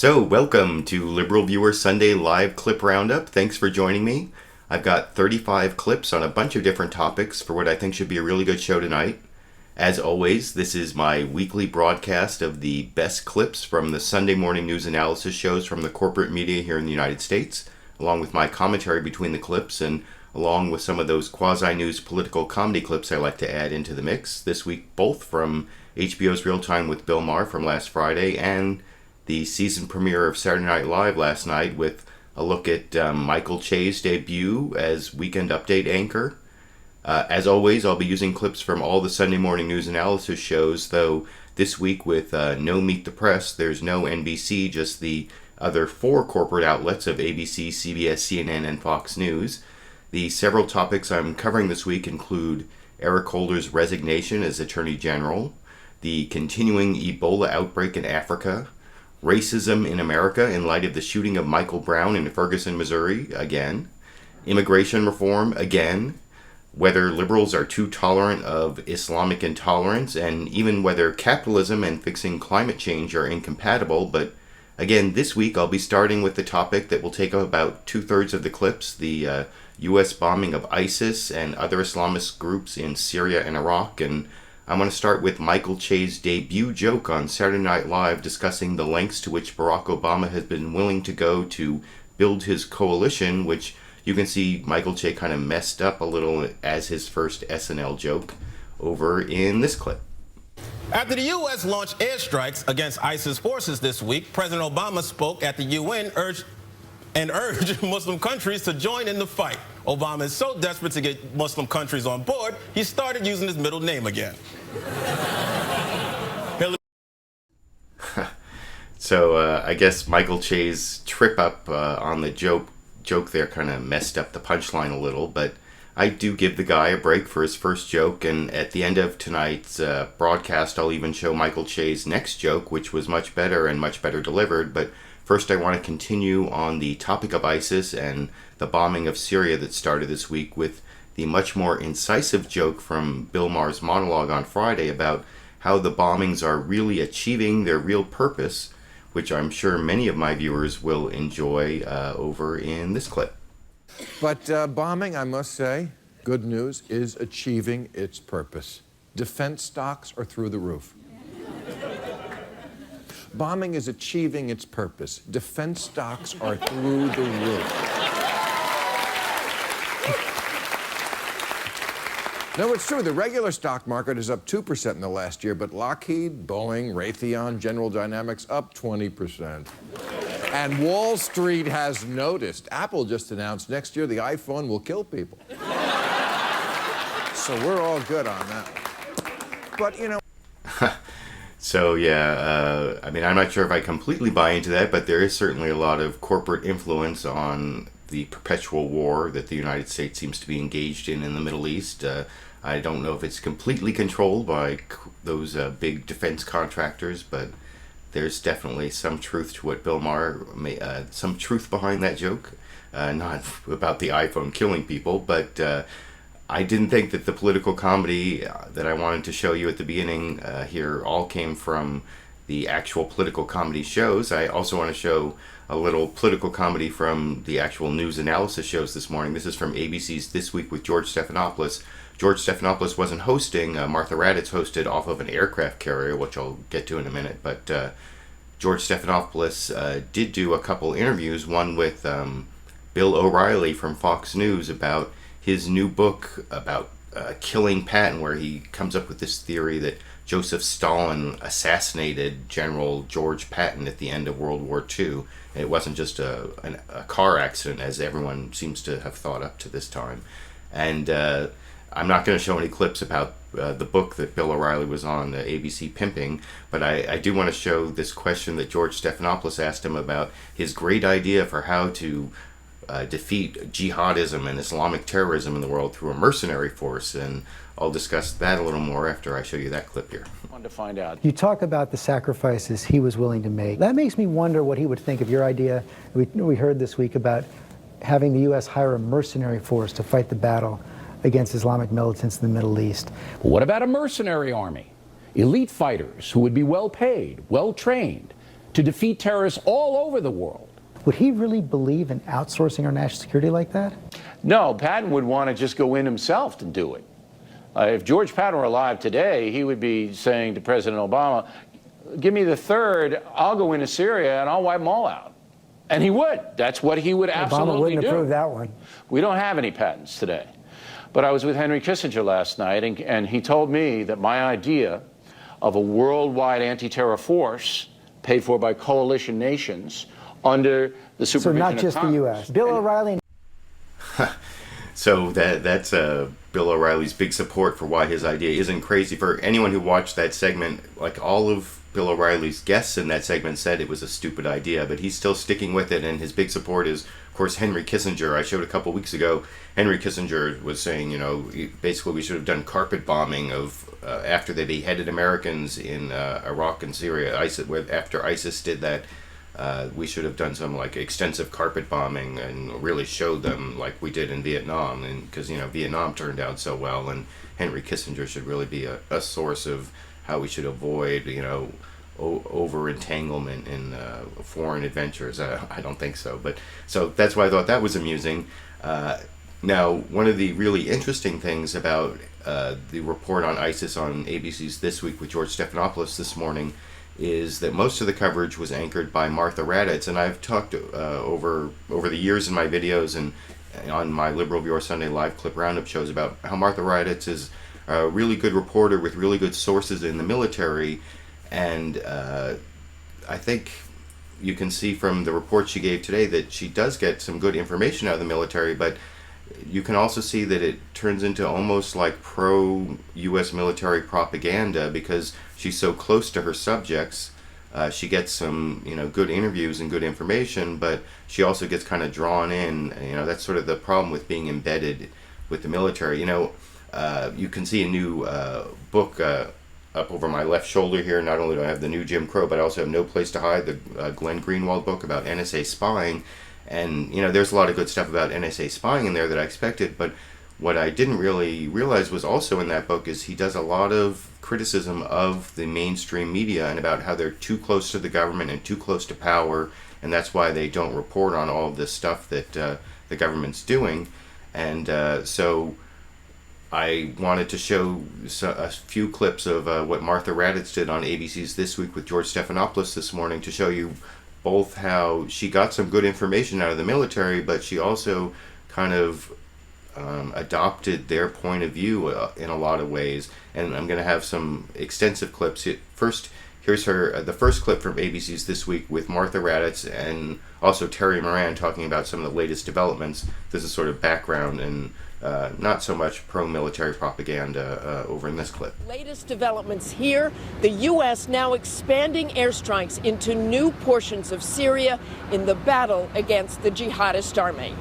So, welcome to LiberalViewer Sunday Live Clip Roundup. Thanks for joining me. I've got 35 clips on a bunch of different topics for what I think should be a really good show tonight. As always, this is my weekly broadcast of the best clips from the Sunday morning news analysis shows from the corporate media here in the United States, along with my commentary between the clips and along with some of those quasi-news political comedy clips I like to add into the mix. This week, both from HBO's Real Time with Bill Maher from last Friday and the season premiere of Saturday Night Live last night with a look at Michael Che's debut as Weekend Update anchor. As always, I'll be using clips from all the Sunday morning news analysis shows, though this week with no Meet the Press, there's no NBC, just the other four corporate outlets of ABC, CBS, CNN, and Fox News. The several topics I'm covering this week include Eric Holder's resignation as Attorney General, the continuing Ebola outbreak in Africa, racism in America in light of the shooting of Michael Brown in Ferguson, Missouri, again, immigration reform, again, whether liberals are too tolerant of Islamic intolerance, and even whether capitalism and fixing climate change are incompatible. But again, this week I'll be starting with the topic that will take up about two-thirds of the clips, the U.S. bombing of ISIS and other Islamist groups in Syria and Iraq, and I'm going to start with Michael Che's debut joke on Saturday Night Live discussing the lengths to which Barack Obama has been willing to go to build his coalition, which you can see Michael Che kind of messed up a little as his first SNL joke over in this clip. After the U.S. launched airstrikes against ISIS forces this week, President Obama spoke at the UN urged Muslim countries to join in the fight. Obama is so desperate to get Muslim countries on board, he started using his middle name again. So I guess Michael Che's trip up on the joke there kind of messed up the punchline a little, but I do give the guy a break for his first joke, and at the end of tonight's broadcast I'll even show Michael Che's next joke, which was much better and much better delivered. But first I want to continue on the topic of ISIS and the bombing of Syria that started this week with the much more incisive joke from Bill Maher's monologue on Friday about how the bombings are really achieving their real purpose, which I'm sure many of my viewers will enjoy over in this clip. But bombing, I must say, good news, is achieving its purpose. Defense stocks are through the roof. Bombing is achieving its purpose. Defense stocks are through the roof. No, it's true. The regular stock market is up 2% in the last year, but Lockheed, Boeing, Raytheon, General Dynamics up 20%. And Wall Street has noticed. Apple just announced next year the iPhone will kill people. So we're all good on that. But, you know. So, yeah, I mean, I'm not sure if I completely buy into that, but there is certainly a lot of corporate influence on the perpetual war that the United States seems to be engaged in the Middle East. I don't know if it's completely controlled by those big defense contractors, but there's definitely some truth to what Bill Maher, some truth behind that joke. Not about the iPhone killing people, but I didn't think that the political comedy that I wanted to show you at the beginning here all came from the actual political comedy shows. I also want to show a little political comedy from the actual news analysis shows this morning. This is from ABC's This Week with George Stephanopoulos. George Stephanopoulos wasn't hosting. Martha Raddatz hosted off of an aircraft carrier, which I'll get to in a minute. But George Stephanopoulos did do a couple interviews, one with Bill O'Reilly from Fox News about his new book about killing Patton, where he comes up with this theory that Joseph Stalin assassinated General George Patton at the end of World War II. And it wasn't just a car accident, as everyone seems to have thought up to this time. And I'm not going to show any clips about the book that Bill O'Reilly was on, ABC Pimping, but I do want to show this question that George Stephanopoulos asked him about his great idea for how to defeat jihadism and Islamic terrorism in the world through a mercenary force, and I'll discuss that a little more after I show you that clip here. I wanted to find out. You talk about the sacrifices he was willing to make. That makes me wonder what he would think of your idea we heard this week about having the U.S. hire a mercenary force to fight the battle against Islamic militants in the Middle East. What about a mercenary army? Elite fighters who would be well paid, well trained, to defeat terrorists all over the world. Would he really believe in outsourcing our national security like that? No, Patton would want to just go in himself to do it. If George Patton were alive today, he would be saying to President Obama, give me the third, I'll go into Syria and I'll wipe them all out. And he would. That's what he would absolutely do. Obama wouldn't approve that one. We don't have any patents today. But I was with Henry Kissinger last night, and he told me that my idea of a worldwide anti-terror force paid for by coalition nations under the supervision of Congress. So not just the U.S. Bill O'Reilly. So that's Bill O'Reilly's big support for why his idea isn't crazy. For anyone who watched that segment, like all of Bill O'Reilly's guests in that segment said it was a stupid idea, but he's still sticking with it, and his big support is, of course, Henry Kissinger. I showed a couple weeks ago, Henry Kissinger was saying, you know, basically we should have done carpet bombing of after they beheaded Americans in Iraq and Syria. After ISIS did that, we should have done some like extensive carpet bombing and really showed them like we did in Vietnam, and because, you know, Vietnam turned out so well, and Henry Kissinger should really be a source of how we should avoid, you know, over entanglement in foreign adventures. I don't think so, but so that's why I thought that was amusing. Now, one of the really interesting things about the report on ISIS on ABC's This Week with George Stephanopoulos this morning is that most of the coverage was anchored by Martha Raddatz, and I've talked over the years in my videos and on my LiberalViewer Sunday Live Clip Roundup shows about how Martha Raddatz is a really good reporter with really good sources in the military, and I think you can see from the report she gave today that she does get some good information out of the military, but you can also see that it turns into almost like pro-U.S. military propaganda because she's so close to her subjects. She gets some, you know, good interviews and good information, but she also gets kind of drawn in. You know, that's sort of the problem with being embedded with the military. You know, you can see a new book up over my left shoulder here. Not only do I have the new Jim Crow, but I also have No Place to Hide, the Glenn Greenwald book about NSA spying. And, you know, there's a lot of good stuff about NSA spying in there that I expected, but what I didn't really realize was also in that book is he does a lot of criticism of the mainstream media and about how they're too close to the government and too close to power, and that's why they don't report on all of this stuff that the government's doing. And so I wanted to show a few clips of what Martha Raddatz did on ABC's This Week with George Stephanopoulos this morning to show you both how she got some good information out of the military, but she also kind of adopted their point of view in a lot of ways. And I'm going to have some extensive clips. First, here's the first clip from ABC's This Week with Martha Raddatz and also Terry Moran talking about some of the latest developments. This is sort of background and not so much pro-military propaganda over in this clip. Latest developments here, the U.S. now expanding airstrikes into new portions of Syria in the battle against the jihadist army.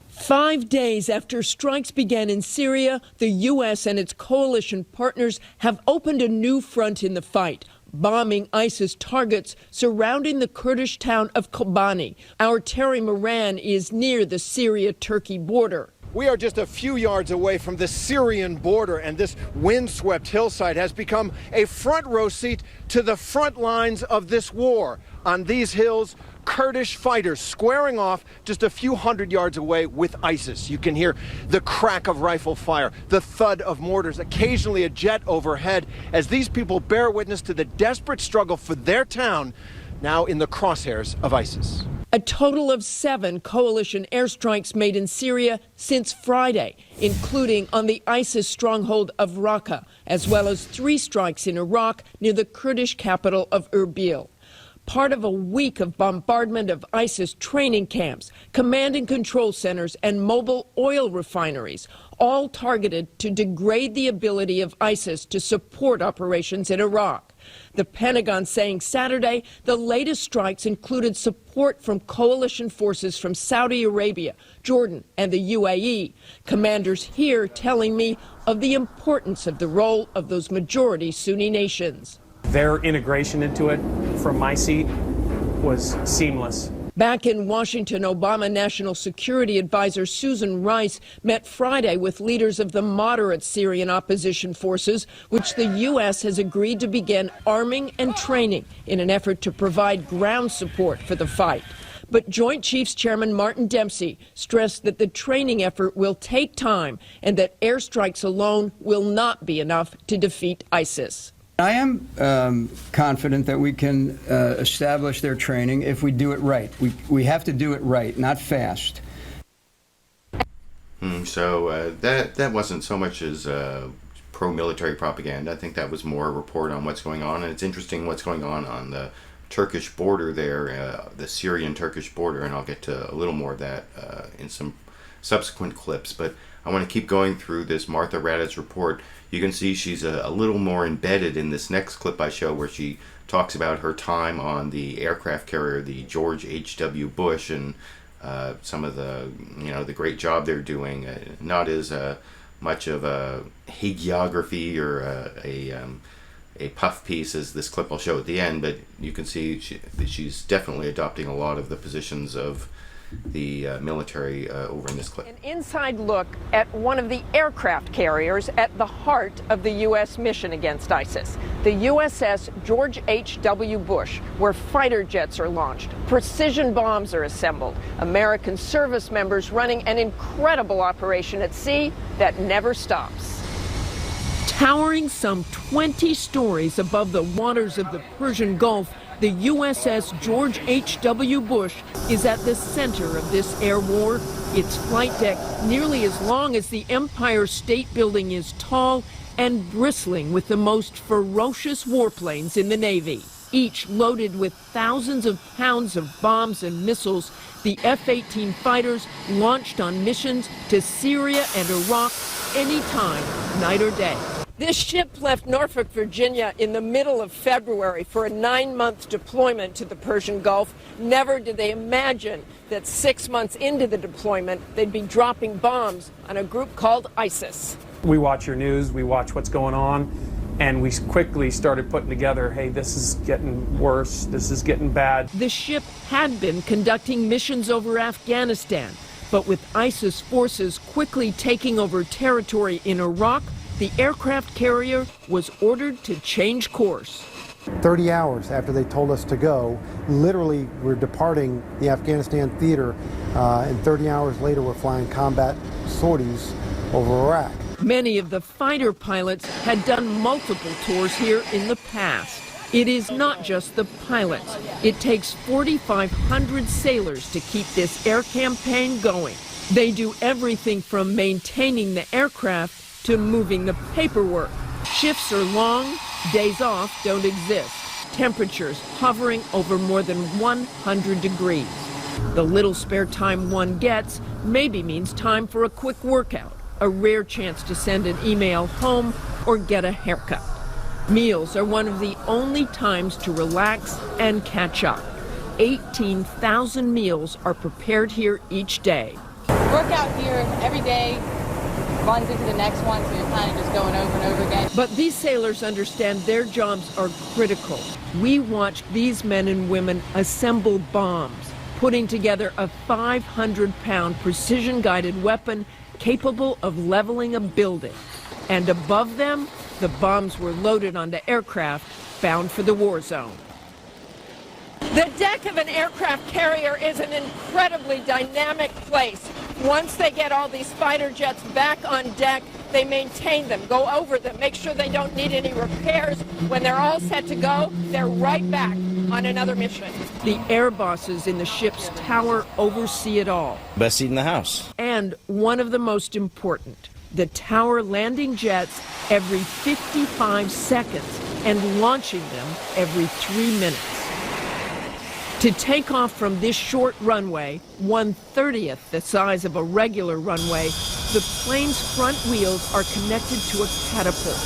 5 days after strikes began in Syria, the U.S. and its coalition partners have opened a new front in the fight, bombing ISIS targets surrounding the Kurdish town of Kobani. Our Terry Moran is near the Syria-Turkey border. We are just a few yards away from the Syrian border, and this windswept hillside has become a front row seat to the front lines of this war. On these hills, Kurdish fighters squaring off just a few hundred yards away with ISIS. You can hear the crack of rifle fire, the thud of mortars, occasionally a jet overhead, as these people bear witness to the desperate struggle for their town, now in the crosshairs of ISIS. A total of 7 coalition airstrikes made in Syria since Friday, including on the ISIS stronghold of Raqqa, as well as 3 strikes in Iraq near the Kurdish capital of Erbil. Part of a week of bombardment of ISIS training camps, command and control centers, and mobile oil refineries, all targeted to degrade the ability of ISIS to support operations in Iraq. The Pentagon saying Saturday the latest strikes included support from coalition forces from Saudi Arabia, Jordan, and the UAE. Commanders here telling me of the importance of the role of those majority Sunni nations. Their integration into it from my seat was seamless. Back in Washington, Obama National Security Advisor Susan Rice met Friday with leaders of the moderate Syrian opposition forces, which the U.S. has agreed to begin arming and training in an effort to provide ground support for the fight. But Joint Chiefs Chairman Martin Dempsey stressed that the training effort will take time and that airstrikes alone will not be enough to defeat ISIS. I am confident that we can establish their training if we do it right. We have to do it right, not fast. So that wasn't so much as pro-military propaganda. I think that was more a report on what's going on. And it's interesting what's going on the Turkish border there, the Syrian-Turkish border, and I'll get to a little more of that in some subsequent clips. But I want to keep going through this Martha Raddatz report. You can see she's a little more embedded in this next clip I show, where she talks about her time on the aircraft carrier, the George H.W. Bush, and some of the, the great job they're doing. Not as much of a hagiography or a puff piece as this clip I'll show at the end, but you can see she's definitely adopting a lot of the positions of the military over in this clip. An inside look at one of the aircraft carriers at the heart of the U.S. mission against ISIS, the USS George H.W. Bush, where fighter jets are launched, precision bombs are assembled, American service members running an incredible operation at sea that never stops. Towering some 20 stories above the waters of the Persian Gulf, the USS George H.W. Bush is at the center of this air war. Its flight deck nearly as long as the Empire State Building is tall and bristling with the most ferocious warplanes in the Navy. Each loaded with thousands of pounds of bombs and missiles, the F-18 fighters launched on missions to Syria and Iraq anytime, night or day. This ship left Norfolk, Virginia in the middle of February for a 9-month deployment to the Persian Gulf. Never did they imagine that 6 months into the deployment, they'd be dropping bombs on a group called ISIS. We watch your news, we watch what's going on, and we quickly started putting together, hey, this is getting worse, this is getting bad. The ship had been conducting missions over Afghanistan, but with ISIS forces quickly taking over territory in Iraq, the aircraft carrier was ordered to change course. 30 hours after they told us to go, literally we're departing the Afghanistan theater, and 30 hours later we're flying combat sorties over Iraq. Many of the fighter pilots had done multiple tours here in the past. It is not just the pilots. It takes 4,500 sailors to keep this air campaign going. They do everything from maintaining the aircraft to moving the paperwork. Shifts are long, days off don't exist. Temperatures hovering over more than 100 degrees. The little spare time one gets maybe means time for a quick workout, a rare chance to send an email home or get a haircut. Meals are one of the only times to relax and catch up. 18,000 meals are prepared here each day. Work out here every day runs into the next one, so you're kind of just going over and over again. But these sailors understand their jobs are critical. We watched these men and women assemble bombs, putting together a 500-pound precision-guided weapon capable of leveling a building. And above them, the bombs were loaded onto aircraft bound for the war zone. The deck of an aircraft carrier is an incredibly dynamic place. Once they get all these fighter jets back on deck, they maintain them, go over them, make sure they don't need any repairs. When they're all set to go, they're right back on another mission. The air bosses in the ship's tower oversee it all. Best seat in the house. And one of the most important, the tower landing jets every 55 seconds and launching them every 3 minutes. To take off from this short runway, 1/30th the size of a regular runway, the plane's front wheels are connected to a catapult.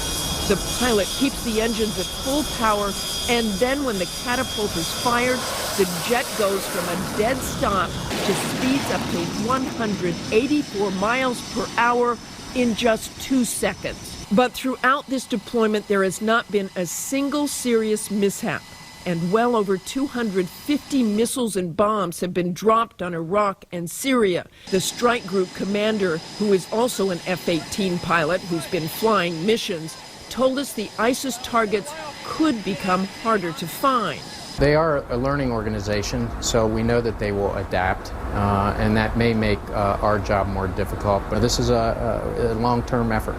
The pilot keeps the engines at full power, and then when the catapult is fired, the jet goes from a dead stop to speeds up to 184 miles per hour in just 2 seconds. But throughout this deployment, there has not been a single serious mishap. and well over 250 missiles and bombs have been dropped on Iraq and Syria. The strike group commander, who is also an F-18 pilot who's been flying missions, told us the ISIS targets could become harder to find. They are a learning organization, so we know that they will adapt, and that may make our job more difficult. But this is a long-term effort.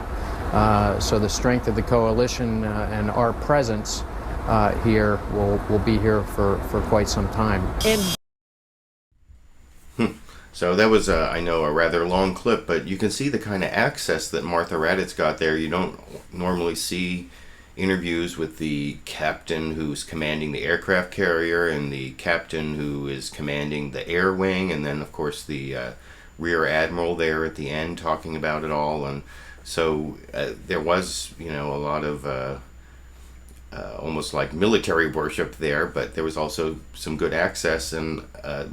So the strength of the coalition and our presence here will be here for quite some time. So that was, I know, a rather long clip, but you can see the kind of access that Martha Raddatz got there. You don't normally see interviews with the captain who's commanding the aircraft carrier and the captain who is commanding the air wing, and then, of course, the rear admiral there at the end talking about it all. And so there was, a lot of almost like military worship there, but there was also some good access and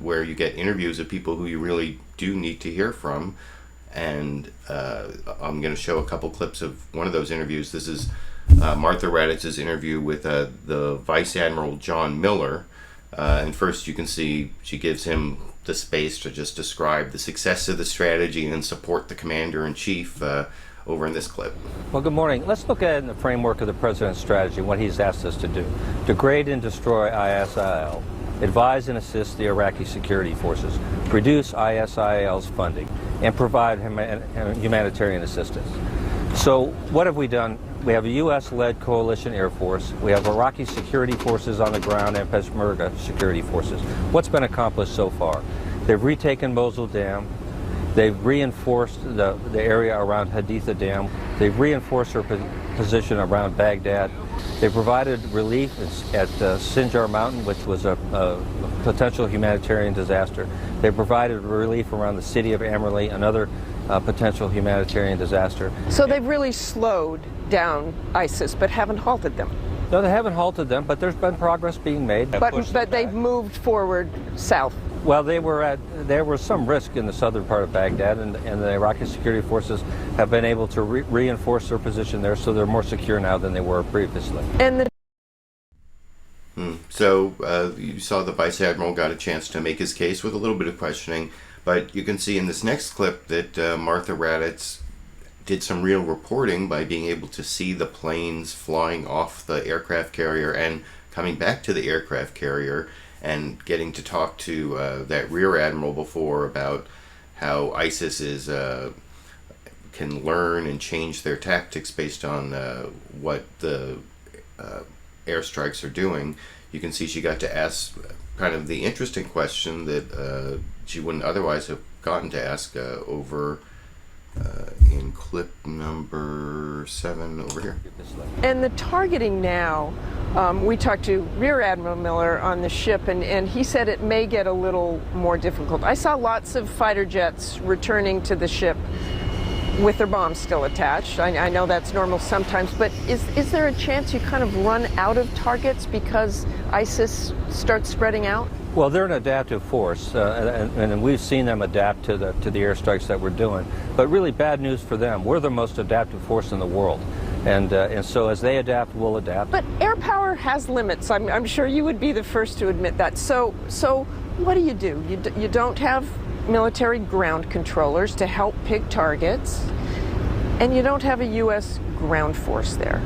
where you get interviews of people who you really do need to hear from. And I'm going to show a couple clips of one of those interviews. This is Martha Raddatz's interview with the Vice Admiral John Miller. And first you can see she gives him the space to just describe the success of the strategy and support the commander-in-chief over in this clip. Well, good morning. Let's look at it in the framework of the president's strategy, what he's asked us to do. Degrade and destroy ISIL, advise and assist the Iraqi security forces, reduce ISIL's funding, and provide humanitarian assistance. So what have we done? We have a U.S.-led coalition air force. We have Iraqi security forces on the ground and Peshmerga security forces. What's been accomplished so far? They've retaken Mosul Dam. They've reinforced the area around Haditha Dam. They've reinforced their position around Baghdad. They provided relief at Sinjar Mountain, which was a potential humanitarian disaster. They provided relief around the city of Amerli, another potential humanitarian disaster. So they've really slowed down ISIS, but haven't halted them. No, they haven't halted them, but there's been progress being made. But they've moved forward south. Well, there was some risk in the southern part of Baghdad, and the Iraqi security forces have been able to reinforce their position there, so they're more secure now than they were previously. And So you saw the Vice Admiral got a chance to make his case with a little bit of questioning, but you can see in this next clip that Martha Raddatz did some real reporting by being able to see the planes flying off the aircraft carrier and coming back to the aircraft carrier, and getting to talk to that rear admiral before about how ISIS can learn and change their tactics based on what the airstrikes are doing. You can see she got to ask kind of the interesting question that she wouldn't otherwise have gotten to ask over in clip number 7 over here. And the targeting now, we talked to Rear Admiral Miller on the ship, and he said it may get a little more difficult. I saw lots of fighter jets returning to the ship with their bombs still attached. I know that's normal sometimes, but is there a chance you kind of run out of targets because ISIS starts spreading out? Well, they're an adaptive force, and we've seen them adapt to the airstrikes that we're doing. But really bad news for them. We're the most adaptive force in the world. And so as they adapt, we'll adapt. But air power has limits. I'm sure you would be the first to admit that. So what do? You don't have military ground controllers to help pick targets, and you don't have a U.S. ground force there.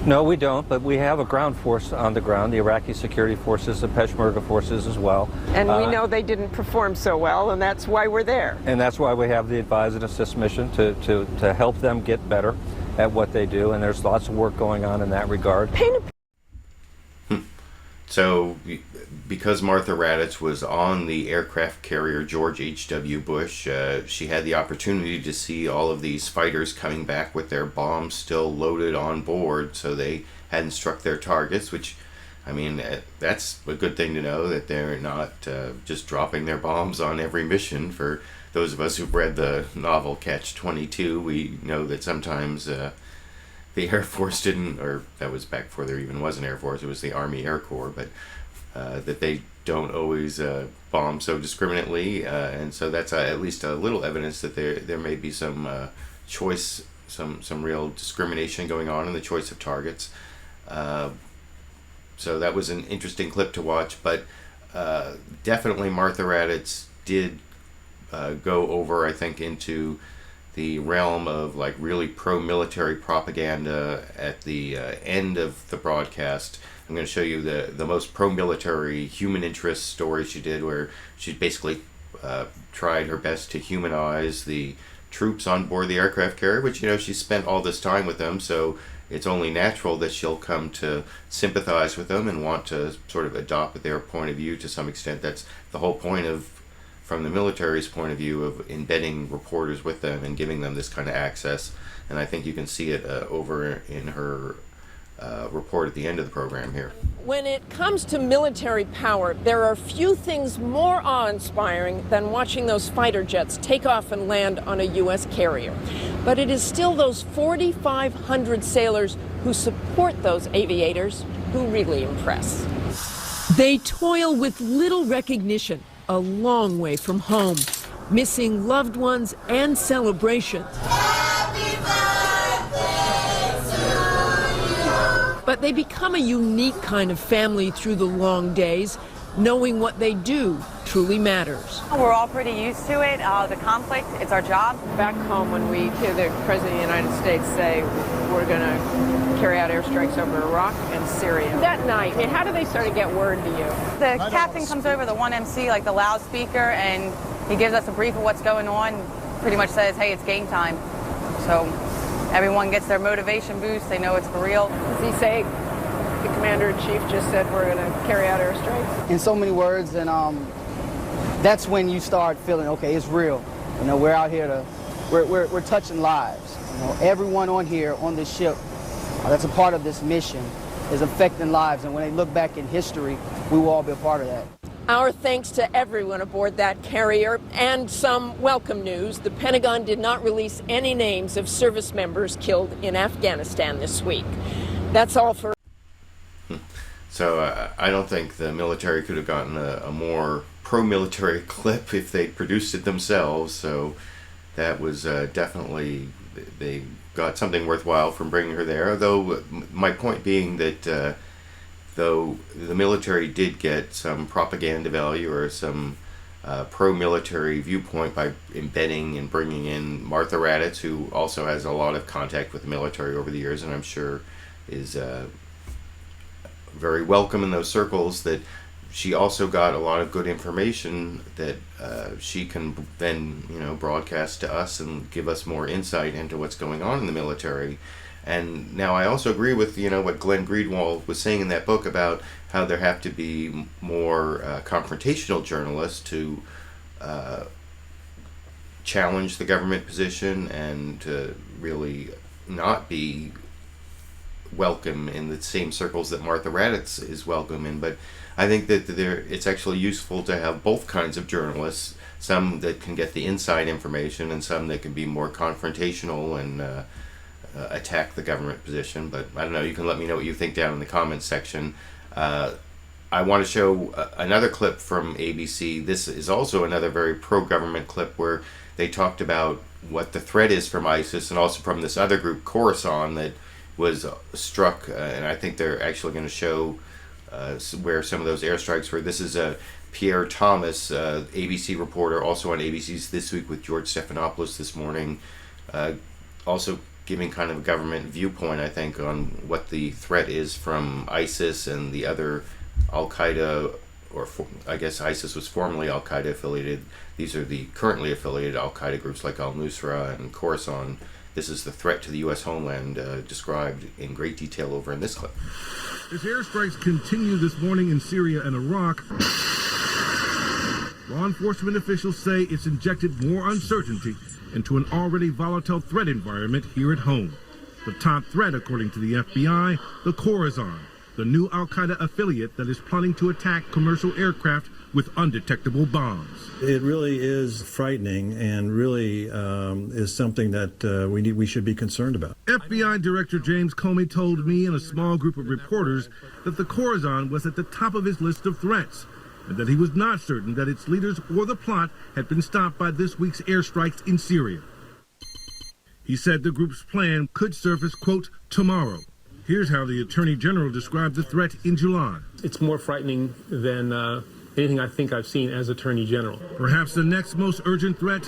No, we don't, but we have a ground force on the ground, the Iraqi security forces, the Peshmerga forces as well. And we know they didn't perform so well, and that's why we're there. And that's why we have the advise and assist mission to help them get better at what they do, and there's lots of work going on in that regard. So, because Martha Raddatz was on the aircraft carrier George H.W. Bush, she had the opportunity to see all of these fighters coming back with their bombs still loaded on board, so they hadn't struck their targets, which, I mean, that's a good thing to know, that they're not just dropping their bombs on every mission. For those of us who've read the novel Catch-22, we know that sometimes the Air Force didn't, or that was back before there even was an Air Force, it was the Army Air Corps, but that they don't always bomb so discriminately, and so that's at least a little evidence that there may be some choice, some real discrimination going on in the choice of targets. So that was an interesting clip to watch, but definitely Martha Raddatz did go over, I think, into the realm of like really pro-military propaganda at the end of the broadcast. I'm going to show you the most pro-military human interest story she did, where she basically tried her best to humanize the troops on board the aircraft carrier, which, she spent all this time with them, so it's only natural that she'll come to sympathize with them and want to sort of adopt their point of view to some extent. That's the whole point of, from the military's point of view, of embedding reporters with them and giving them this kind of access. And I think you can see it over in her report at the end of the program here. When it comes to military power, there are few things more awe-inspiring than watching those fighter jets take off and land on a U.S. carrier. But it is still those 4,500 sailors who support those aviators who really impress. They toil with little recognition, a long way from home, missing loved ones and celebrations. But they become a unique kind of family through the long days, knowing what they do truly matters. We're all pretty used to it, the conflict, it's our job. Back home, when we hear the President of the United States say we're going to carry out airstrikes over Iraq and Syria, that night, how do they sort of get word to you? The captain comes over, the 1MC, like the loudspeaker, and he gives us a brief of what's going on, pretty much says, hey, it's game time. So everyone gets their motivation boost, they know it's for real. Does he say, the commander-in-chief just said we're going to carry out airstrikes? In so many words, and that's when you start feeling, okay, it's real. We're out here we're touching lives. Everyone on here, on this ship, that's a part of this mission, is affecting lives. And when they look back in history, we will all be a part of that. Our thanks to everyone aboard that carrier, and some welcome news. The Pentagon did not release any names of service members killed in Afghanistan this week. That's all for... So I don't think the military could have gotten a more pro-military clip if they produced it themselves. So that was definitely, they got something worthwhile from bringing her there. Though my point being that though the military did get some propaganda value or some pro-military viewpoint by embedding and bringing in Martha Raddatz, who also has a lot of contact with the military over the years, and I'm sure is very welcome in those circles, that she also got a lot of good information that she can then, broadcast to us and give us more insight into what's going on in the military. And now I also agree with, what Glenn Greenwald was saying in that book about how there have to be more confrontational journalists to challenge the government position and to really not be welcome in the same circles that Martha Raddatz is welcome in. But I think that it's actually useful to have both kinds of journalists, some that can get the inside information and some that can be more confrontational and attack the government position. But I don't know, you can let me know what you think down in the comments section. I want to show another clip from ABC. This is also another very pro-government clip where they talked about what the threat is from ISIS and also from this other group, Khorasan, that was struck, and I think they're actually going to show where some of those airstrikes were. This is Pierre Thomas, ABC reporter, also on ABC's This Week with George Stephanopoulos this morning, also giving kind of a government viewpoint, I think, on what the threat is from ISIS and the other Al-Qaeda, or I guess ISIS was formerly Al-Qaeda affiliated. These are the currently affiliated Al-Qaeda groups like Al-Nusra and Khorasan. This is the threat to the U.S. homeland described in great detail over in this clip. As airstrikes continue this morning in Syria and Iraq, law enforcement officials say it's injected more uncertainty into an already volatile threat environment here at home. The top threat, according to the FBI, the Khorasan, the new Al-Qaeda affiliate that is plotting to attack commercial aircraft with undetectable bombs. It really is frightening and really is something that we should be concerned about. FBI Director James Comey told me and a small group of reporters that the Khorasan was at the top of his list of threats, and that he was not certain that its leaders or the plot had been stopped by this week's airstrikes in Syria. He said the group's plan could surface, quote, tomorrow. Here's how the Attorney General described the threat in July. It's more frightening than anything I think I've seen as Attorney General. Perhaps the next most urgent threat,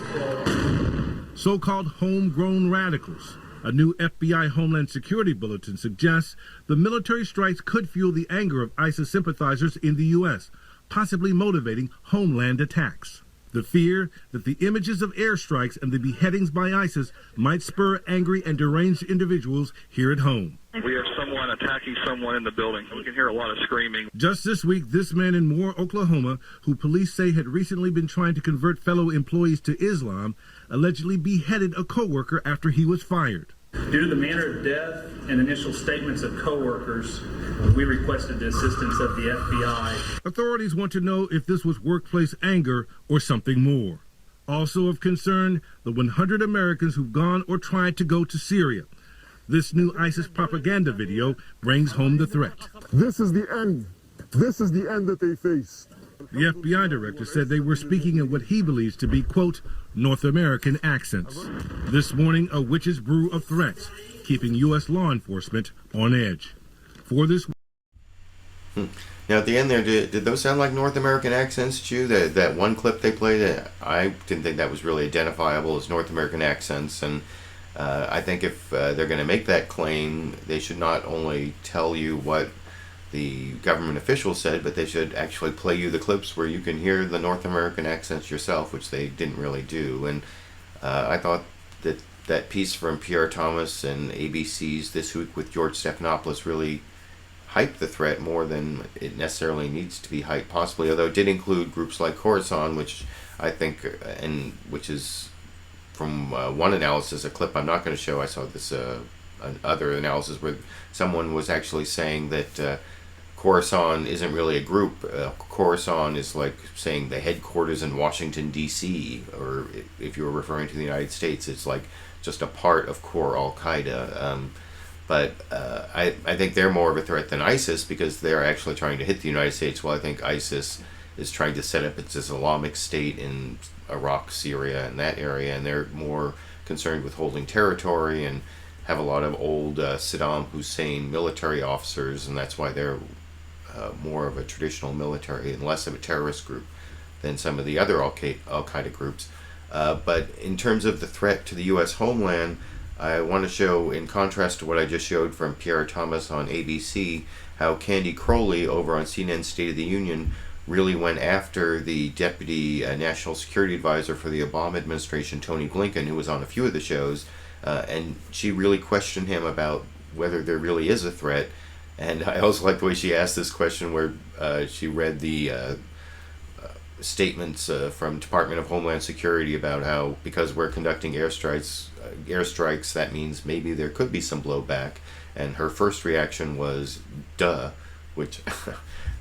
so-called homegrown radicals. A new FBI Homeland Security bulletin suggests the military strikes could fuel the anger of ISIS sympathizers in the U.S., possibly motivating homeland attacks. The fear that the images of airstrikes and the beheadings by ISIS might spur angry and deranged individuals here at home. We have someone attacking someone in the building. We can hear a lot of screaming. Just this week, this man in Moore, Oklahoma, who police say had recently been trying to convert fellow employees to Islam, allegedly beheaded a co-worker after he was fired. Due to the manner of death and initial statements of co-workers, we requested the assistance of the FBI. Authorities want to know if this was workplace anger or something more. Also of concern, the 100 Americans who've gone or tried to go to Syria. This new ISIS propaganda video brings home the threat. This is the end. This is the end that they face. The FBI director said they were speaking in what he believes to be, quote, North American accents. This morning, a witch's brew of threats, keeping U.S. law enforcement on edge. For this... Now, at the end there, did those sound like North American accents to you? That one clip they played, I didn't think that was really identifiable as North American accents, and I think if they're going to make that claim, they should not only tell you what the government official said, but they should actually play you the clips where you can hear the North American accents yourself, which they didn't really do. And I thought that piece from Pierre Thomas and ABC's This Week with George Stephanopoulos really hyped the threat more than it necessarily needs to be hyped, possibly, although it did include groups like Khorasan, which I think, and which is from one analysis, a clip I'm not going to show. I saw this other analysis where someone was actually saying that Khorasan isn't really a group. Khorasan is like saying the headquarters in Washington, D.C., or if you were referring to the United States, it's like just a part of core Al-Qaeda. But I think they're more of a threat than ISIS because they're actually trying to hit the United States, while I think ISIS is trying to set up its Islamic State in Iraq, Syria, and that area, and they're more concerned with holding territory and have a lot of old Saddam Hussein military officers, and that's why they're more of a traditional military and less of a terrorist group than some of the other Al-Qaeda groups. But in terms of the threat to the U.S. homeland, I want to show, in contrast to what I just showed from Pierre Thomas on ABC, how Candy Crowley over on CNN State of the Union really went after the Deputy National Security Advisor for the Obama administration, Tony Blinken, who was on a few of the shows, and she really questioned him about whether there really is a threat. And I also like the way she asked this question where she read the statements from Department of Homeland Security about how because we're conducting airstrikes, that means maybe there could be some blowback. And her first reaction was, duh, which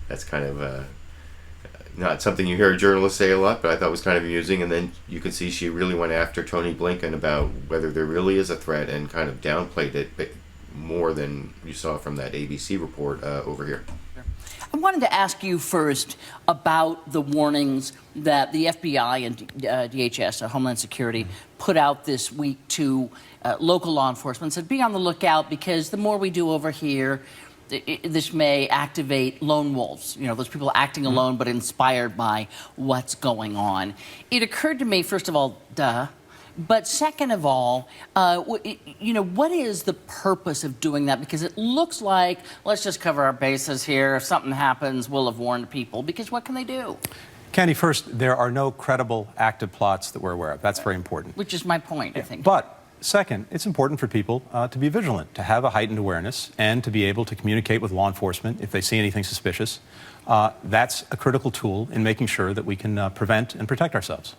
that's kind of not something you hear a journalist say a lot, but I thought was kind of amusing. And then you could see she really went after Tony Blinken about whether there really is a threat and kind of downplayed it more than you saw from that ABC report over here. I wanted to ask you first about the warnings that the FBI and DHS, Homeland Security, put out this week to local law enforcement. Said, be on the lookout because the more we do over here, this may activate lone wolves, you know, those people acting alone but inspired by what's going on. It occurred to me, first of all, duh. But second of all, you know, what is the purpose of doing that? Because it looks like, let's just cover our bases here. If something happens, we'll have warned people. Because what can they do? Candy, first, there are no credible active plots that we're aware of. That's very important. Which is my point, I think. But second, it's important for people to be vigilant, to have a heightened awareness, and to be able to communicate with law enforcement if they see anything suspicious. That's a critical tool in making sure that we can prevent and protect ourselves.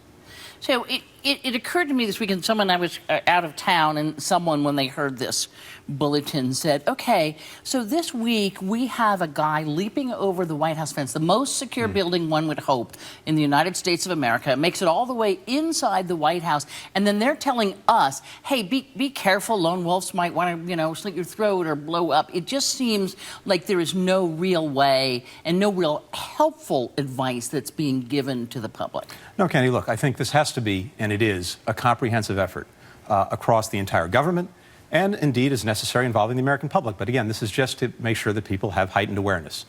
So it occurred to me this weekend, I was out of town, and someone, when they heard this bulletin, said, okay, so this week we have a guy leaping over the White House fence, the most secure building one would hope in the United States of America. It makes it all the way inside the White House, and then they're telling us, hey, be careful, lone wolves might want to, you know, slit your throat or blow up. It just seems like there is no real way and no real helpful advice that's being given to the public. No, Candy, look, I think this has to be, and it is, a comprehensive effort across the entire government and indeed is necessary involving the American public. But again, this is just to make sure that people have heightened awareness.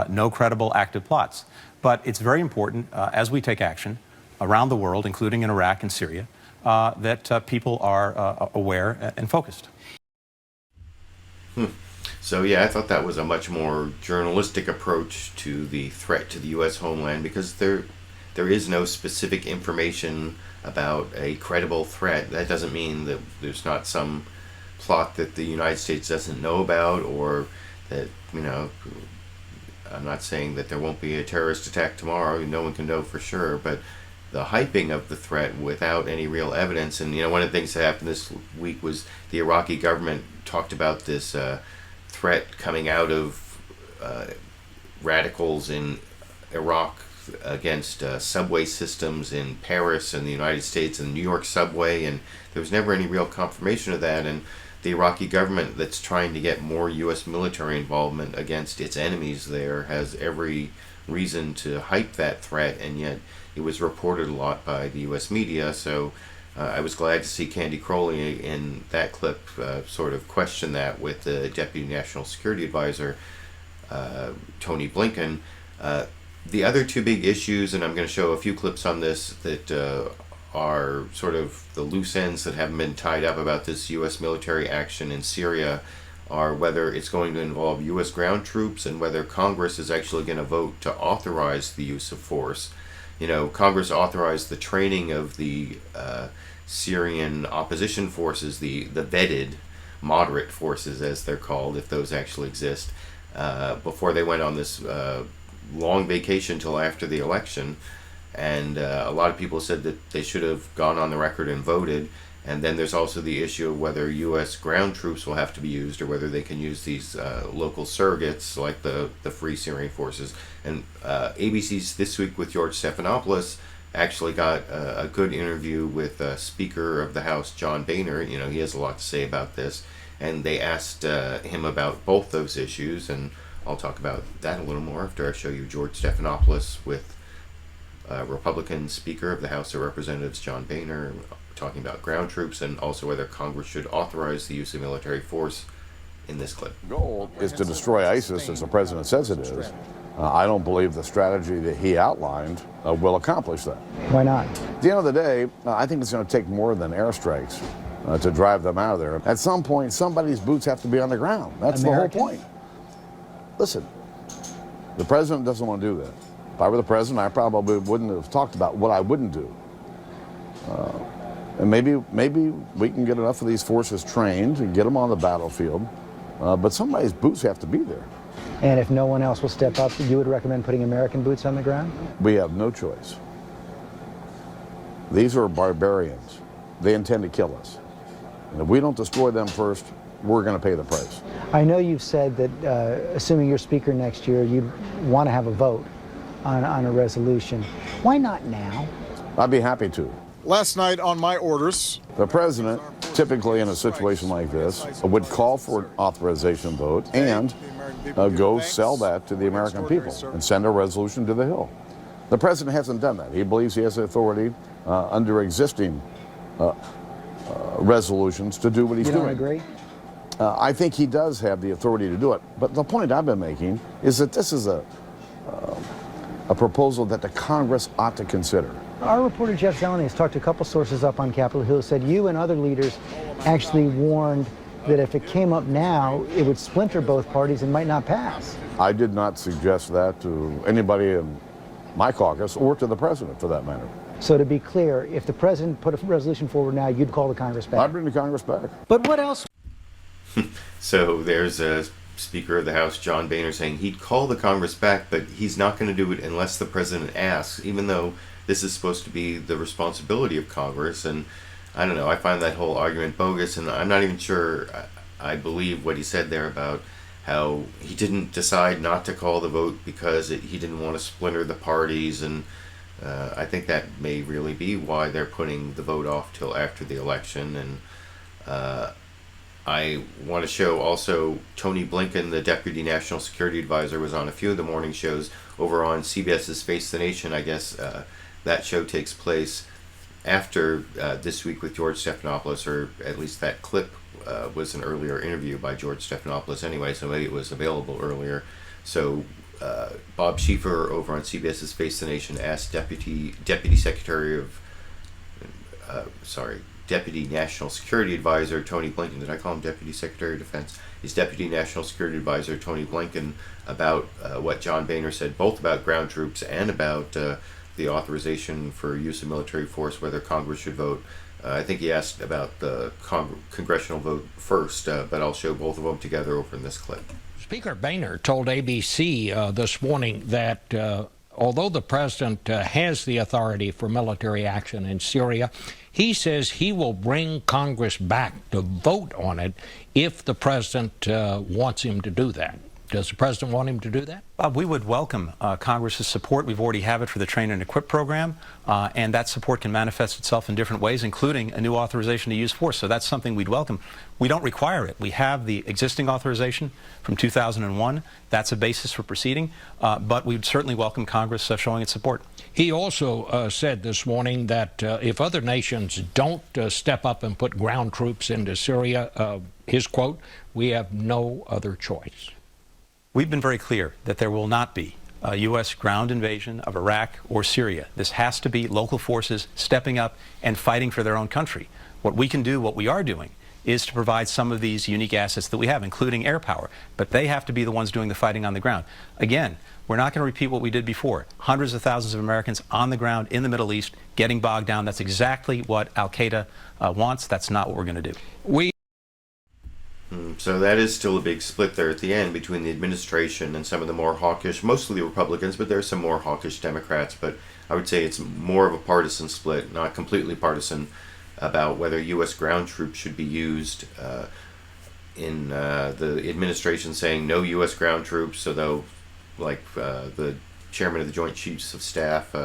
No credible active plots. But it's very important as we take action around the world, including in Iraq and Syria, that people are aware and focused. So yeah, I thought that was a much more journalistic approach to the threat to the U.S. homeland, because there is no specific information about a credible threat. That doesn't mean that there's not some plot that the United States doesn't know about, or that, you know, I'm not saying that there won't be a terrorist attack tomorrow. No one can know for sure, but the hyping of the threat without any real evidence. And, you know, one of the things that happened this week was the Iraqi government talked about this threat coming out of radicals in Iraq against subway systems in Paris and the United States and the New York subway, and there was never any real confirmation of that. And the Iraqi government, that's trying to get more U.S. military involvement against its enemies there, has every reason to hype that threat, and yet it was reported a lot by the U.S. media. So I was glad to see Candy Crowley in that clip sort of question that with the Deputy National Security Advisor, Tony Blinken. The other two big issues, and I'm going to show a few clips on this, that are sort of the loose ends that haven't been tied up about this U.S. military action in Syria, are whether it's going to involve U.S. ground troops and whether Congress is actually going to vote to authorize the use of force. You know, Congress authorized the training of the Syrian opposition forces, the vetted moderate forces, as they're called, if those actually exist, before they went on this long vacation till after the election. And a lot of people said that they should have gone on the record and voted. And then there's also the issue of whether U.S. ground troops will have to be used, or whether they can use these local surrogates like the Free Syrian Forces. And ABC's This Week with George Stephanopoulos actually got a good interview with Speaker of the House John Boehner. You know, he has a lot to say about this. And they asked him about both those issues, and I'll talk about that a little more after I show you George Stephanopoulos with Republican Speaker of the House of Representatives John Boehner, talking about ground troops and also whether Congress should authorize the use of military force in this clip. The goal is to destroy ISIS, as the president says it is. I don't believe the strategy that he outlined will accomplish that. Why not? At the end of the day, I think it's going to take more than airstrikes to drive them out of there. At some point, somebody's boots have to be on the ground. That's the whole point. Listen, the president doesn't want to do that. If I were the president, I probably wouldn't have talked about what I wouldn't do. And maybe we can get enough of these forces trained and get them on the battlefield, but somebody's boots have to be there. And if no one else will step up, you would recommend putting American boots on the ground? We have no choice. These are barbarians. They intend to kill us. And if we don't destroy them first, we're going to pay the price. I know you've said that, assuming you're Speaker next year, you'd want to have a vote on a resolution. Why not now? I'd be happy to. Last night, on my orders, the president, typically in a situation like this, would call for an authorization vote and go sell that to the American people and send a resolution to the Hill. The president hasn't done that. He believes he has the authority under existing resolutions to do what he's doing. You don't agree? I think he does have the authority to do it. But the point I've been making is that this is a proposal that the Congress ought to consider. Our reporter Jeff Zeleny has talked to a couple sources up on Capitol Hill who said you and other leaders actually warned that if it came up now, it would splinter both parties and might not pass. I did not suggest that to anybody in my caucus or to the president, for that matter. So to be clear, if the president put a resolution forward now, you'd call the Congress back? I'd bring the Congress back. But what else? So there's a Speaker of the House, John Boehner, saying he'd call the Congress back, but he's not going to do it unless the president asks, even though this is supposed to be the responsibility of Congress. And I don't know, I find that whole argument bogus, and I'm not even sure I believe what he said there about how he didn't decide not to call the vote because he didn't want to splinter the parties, and I think that may really be why they're putting the vote off till after the election. And I want to show also Tony Blinken, the Deputy National Security Advisor, was on a few of the morning shows over on CBS's Face the Nation. I guess that show takes place after This Week with George Stephanopoulos, or at least that clip was an earlier interview by George Stephanopoulos anyway, so maybe it was available earlier. So Bob Schieffer over on CBS's Face the Nation asked Deputy National Security Advisor Tony Blinken. Did I call him Deputy Secretary of Defense? He's Deputy National Security Advisor Tony Blinken about what John Boehner said, both about ground troops and about the authorization for use of military force, whether Congress should vote. I think he asked about the congressional vote first, but I'll show both of them together over in this clip. Speaker Boehner told ABC this morning that although the president has the authority for military action in Syria, he says he will bring Congress back to vote on it if the president wants him to do that. Does the president want him to do that? Bob, we would welcome Congress's support. We've already have it for the Train and Equip program, and that support can manifest itself in different ways, including a new authorization to use force. So that's something we'd welcome. We don't require it. We have the existing authorization from 2001. That's a basis for proceeding, but we'd certainly welcome Congress showing its support. He also said this morning that if other nations don't step up and put ground troops into Syria, his quote, "we have no other choice." We've been very clear that there will not be a U.S. ground invasion of Iraq or Syria. This has to be local forces stepping up and fighting for their own country. What we can do, what we are doing, is to provide some of these unique assets that we have, including air power. But they have to be the ones doing the fighting on the ground. Again, we're not going to repeat what we did before. Hundreds of thousands of Americans on the ground in the Middle East getting bogged down. That's exactly what Al-Qaeda wants. That's not what we're going to do. So that is still a big split there at the end between the administration and some of the more hawkish, mostly Republicans, but there's some more hawkish Democrats. But I would say it's more of a partisan split, not completely partisan, about whether U.S. ground troops should be used. In the administration saying no U.S. ground troops, although like the chairman of the Joint Chiefs of Staff,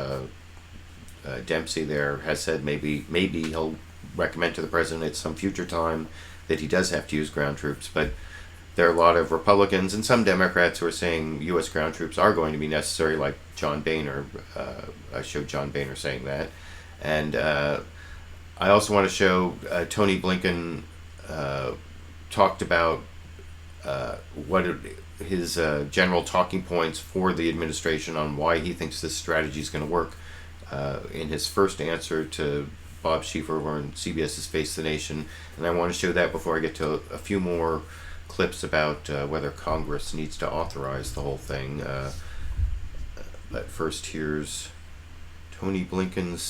Dempsey there, has said maybe he'll recommend to the president at some future time that he does have to use ground troops. But there are a lot of Republicans and some Democrats who are saying U.S. ground troops are going to be necessary, like John Boehner. I showed John Boehner saying that. And I also want to show Tony Blinken talked about his general talking points for the administration on why he thinks this strategy is going to work. In his first answer to Bob Schieffer over on CBS's Face the Nation, and I want to show that before I get to a few more clips about whether Congress needs to authorize the whole thing. But first, here's Tony Blinken's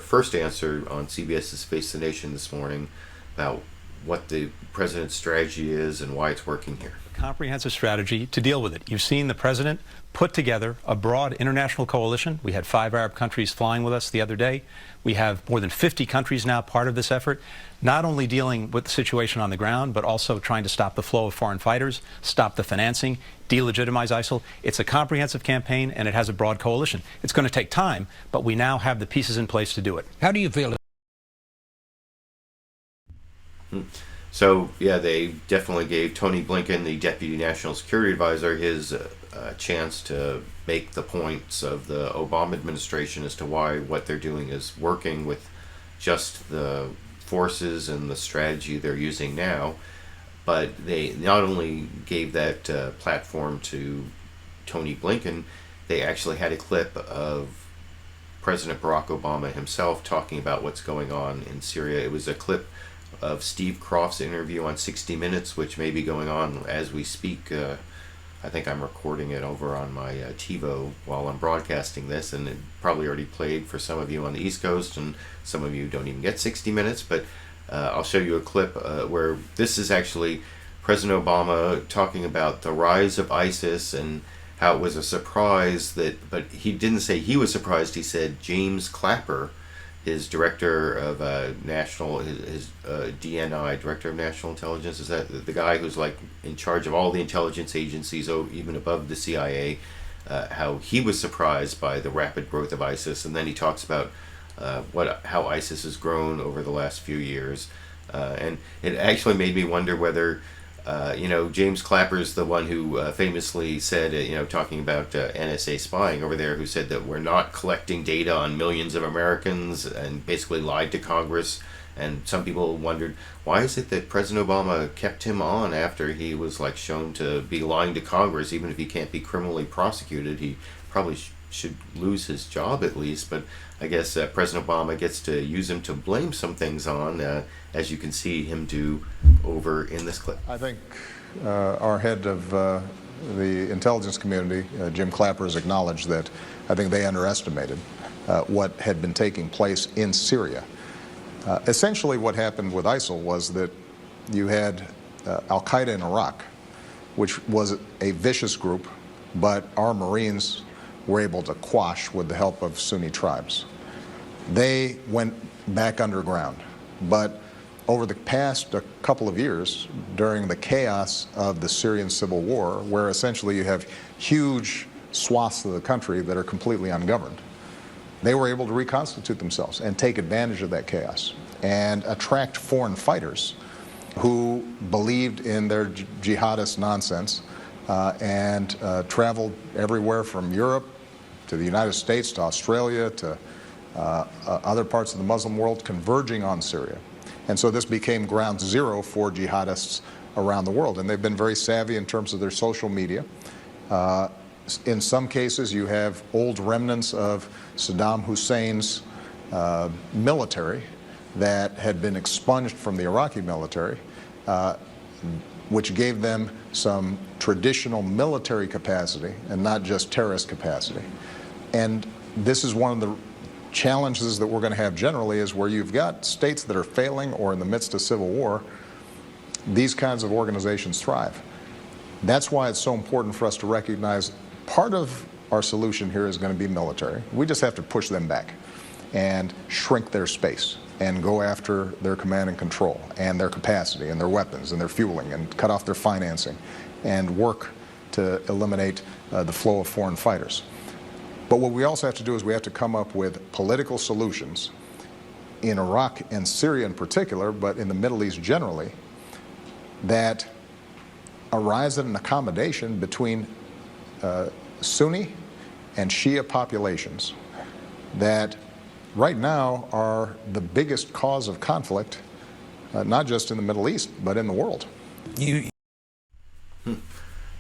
first answer on CBS's Face the Nation this morning about what the president's strategy is and why it's working here. Comprehensive strategy to deal with it. You've seen the president put together a broad international coalition. We had 5 Arab countries flying with us the other day. We have more than 50 countries now part of this effort, not only dealing with the situation on the ground, but also trying to stop the flow of foreign fighters, stop the financing, delegitimize ISIL. It's a comprehensive campaign, and it has a broad coalition. It's going to take time, but we now have the pieces in place to do it. How do you feel? So, yeah, they definitely gave Tony Blinken, the Deputy National Security Advisor, his chance to make the points of the Obama administration as to why what they're doing is working with just the forces and the strategy they're using now. But they not only gave that platform to Tony Blinken, they actually had a clip of President Barack Obama himself talking about what's going on in Syria. It was a clip of Steve Croft's interview on 60 Minutes, which may be going on as we speak. I think I'm recording it over on my TiVo while I'm broadcasting this, and it probably already played for some of you on the East Coast, and some of you don't even get 60 Minutes, but I'll show you a clip where this is actually President Obama talking about the rise of ISIS and how it was a surprise but he didn't say he was surprised. He said James Clapper, his director of his DNI, Director of National Intelligence, is that the guy who's like in charge of all the intelligence agencies, even above the CIA, how he was surprised by the rapid growth of ISIS. And then he talks about how ISIS has grown over the last few years. And it actually made me wonder whether, James Clapper's the one who famously said, talking about NSA spying over there, who said that we're not collecting data on millions of Americans and basically lied to Congress And some people wondered, why is it that President Obama kept him on after he was like shown to be lying to Congress? Even if he can't be criminally prosecuted, he probably should lose his job at least. But I guess President Obama gets to use him to blame some things on, as you can see him do over in this clip. I think our head of the intelligence community, Jim Clapper, has acknowledged that I think they underestimated what had been taking place in Syria. Essentially what happened with ISIL was that you had al-Qaeda in Iraq, which was a vicious group, but our Marines were able to quash with the help of Sunni tribes. They went back underground, but over the past couple of years, during the chaos of the Syrian civil war, where essentially you have huge swaths of the country that are completely ungoverned, they were able to reconstitute themselves and take advantage of that chaos and attract foreign fighters who believed in their jihadist nonsense and traveled everywhere from Europe to the United States to Australia to other parts of the Muslim world, converging on Syria. And so this became ground zero for jihadists around the world. And they've been very savvy in terms of their social media. In some cases, you have old remnants of Saddam Hussein's military that had been expunged from the Iraqi military, which gave them some traditional military capacity and not just terrorist capacity. And this is one of the challenges that we're going to have generally, is where you've got states that are failing or in the midst of civil war, these kinds of organizations thrive. That's why it's so important for us to recognize part of our solution here is going to be military. We just have to push them back and shrink their space and go after their command and control and their capacity and their weapons and their fueling and cut off their financing and work to eliminate the flow of foreign fighters. But what we also have to do is we have to come up with political solutions in Iraq and Syria in particular, but in the Middle East generally, that arise at an accommodation between Sunni and Shia populations that right now are the biggest cause of conflict, not just in the Middle East, but in the world.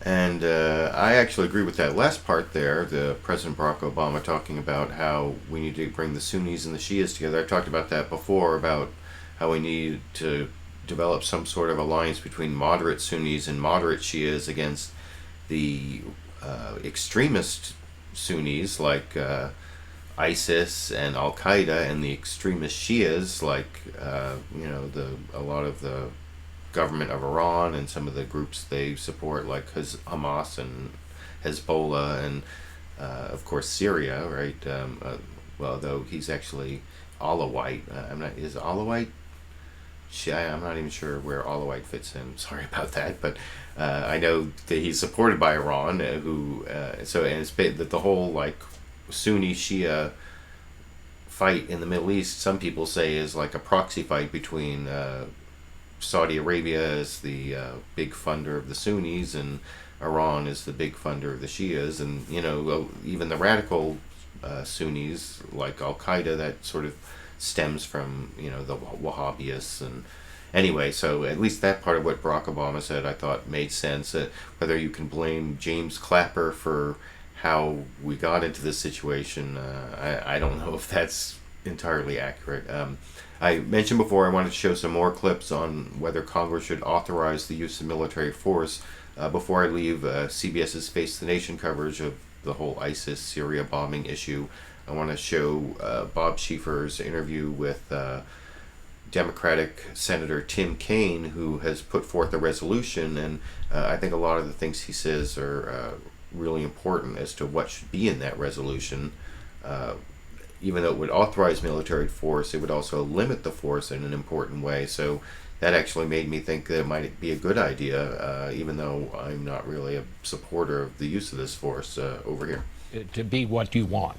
And I actually agree with that last part there, the President Barack Obama talking about how we need to bring the Sunnis and the Shias together. I talked about that before, about how we need to develop some sort of alliance between moderate Sunnis and moderate Shias against the extremist Sunnis like ISIS and Al-Qaeda, and the extremist Shias like a lot of the government of Iran and some of the groups they support, like Hamas and Hezbollah, and of course Syria, right? Well, though he's actually Alawite. Is Alawite? I'm not even sure where Alawite fits in. Sorry about that, but I know that he's supported by Iran. And it's that the whole like Sunni Shia fight in the Middle East, some people say, is like a proxy fight between Saudi Arabia is the big funder of the Sunnis, and Iran is the big funder of the Shias, and even the radical Sunnis like Al-Qaeda, that sort of stems from the Wahhabis. And anyway, so at least that part of what Barack Obama said I thought made sense. Whether you can blame James Clapper for how we got into this situation, I don't know if that's entirely accurate. I mentioned before I wanted to show some more clips on whether Congress should authorize the use of military force. Before I leave CBS's Face the Nation coverage of the whole ISIS Syria bombing issue, I want to show Bob Schieffer's interview with Democratic Senator Tim Kaine, who has put forth a resolution, and I think a lot of the things he says are really important as to what should be in that resolution. Even though it would authorize military force, it would also limit the force in an important way. So that actually made me think that it might be a good idea, even though I'm not really a supporter of the use of this force over here. To be what you want.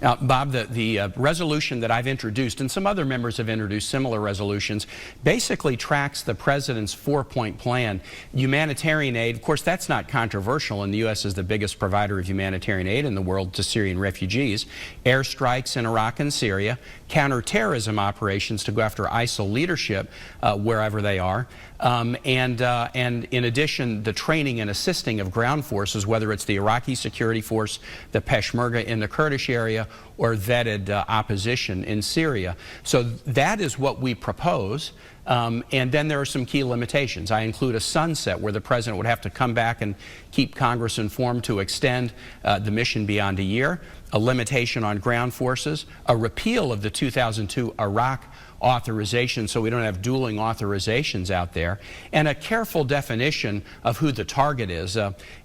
Bob, the resolution that I've introduced, and some other members have introduced similar resolutions, basically tracks the president's four-point plan. Humanitarian aid, of course, that's not controversial, and the U.S. is the biggest provider of humanitarian aid in the world to Syrian refugees. Airstrikes in Iraq and Syria, counterterrorism operations to go after ISIL leadership wherever they are, and in addition, the training and assisting of ground forces, whether it's the Iraqi security force, the Peshmerga in the Kurdish area, or vetted opposition in Syria. So that is what we propose. And then there are some key limitations. I include a sunset where the president would have to come back and keep Congress informed to extend the mission beyond a year, a limitation on ground forces, a repeal of the 2002 Iraq authorization so we don't have dueling authorizations out there, and a careful definition of who the target is.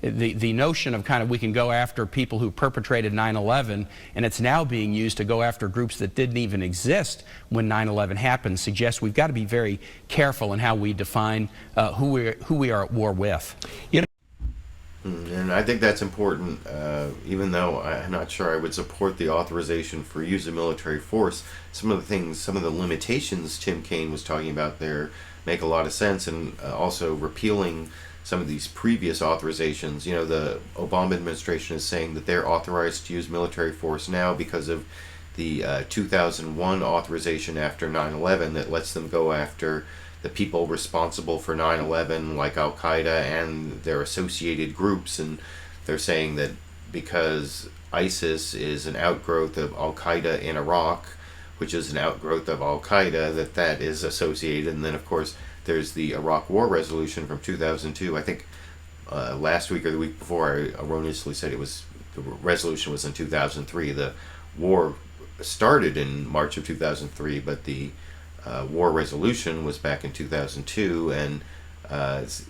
The notion of kind of we can go after people who perpetrated 9/11 and it's now being used to go after groups that didn't even exist when 9/11 happened suggests we've got to be very careful in how we define who we are at war with. You know, and I think that's important, even though I'm not sure I would support the authorization for use of military force. Some of the limitations Tim Kaine was talking about there make a lot of sense, and also repealing some of these previous authorizations. You know, the Obama administration is saying that they're authorized to use military force now because of the 2001 authorization after 9/11 that lets them go after the people responsible for 9/11, like Al-Qaeda and their associated groups. And they're saying that because ISIS is an outgrowth of Al-Qaeda in Iraq, which is an outgrowth of Al-Qaeda, that is associated. And then, of course, there's the Iraq War resolution from 2002. I think last week or the week before I erroneously said the resolution was in 2003. The war started in March of 2003, but the war resolution was back in 2002, and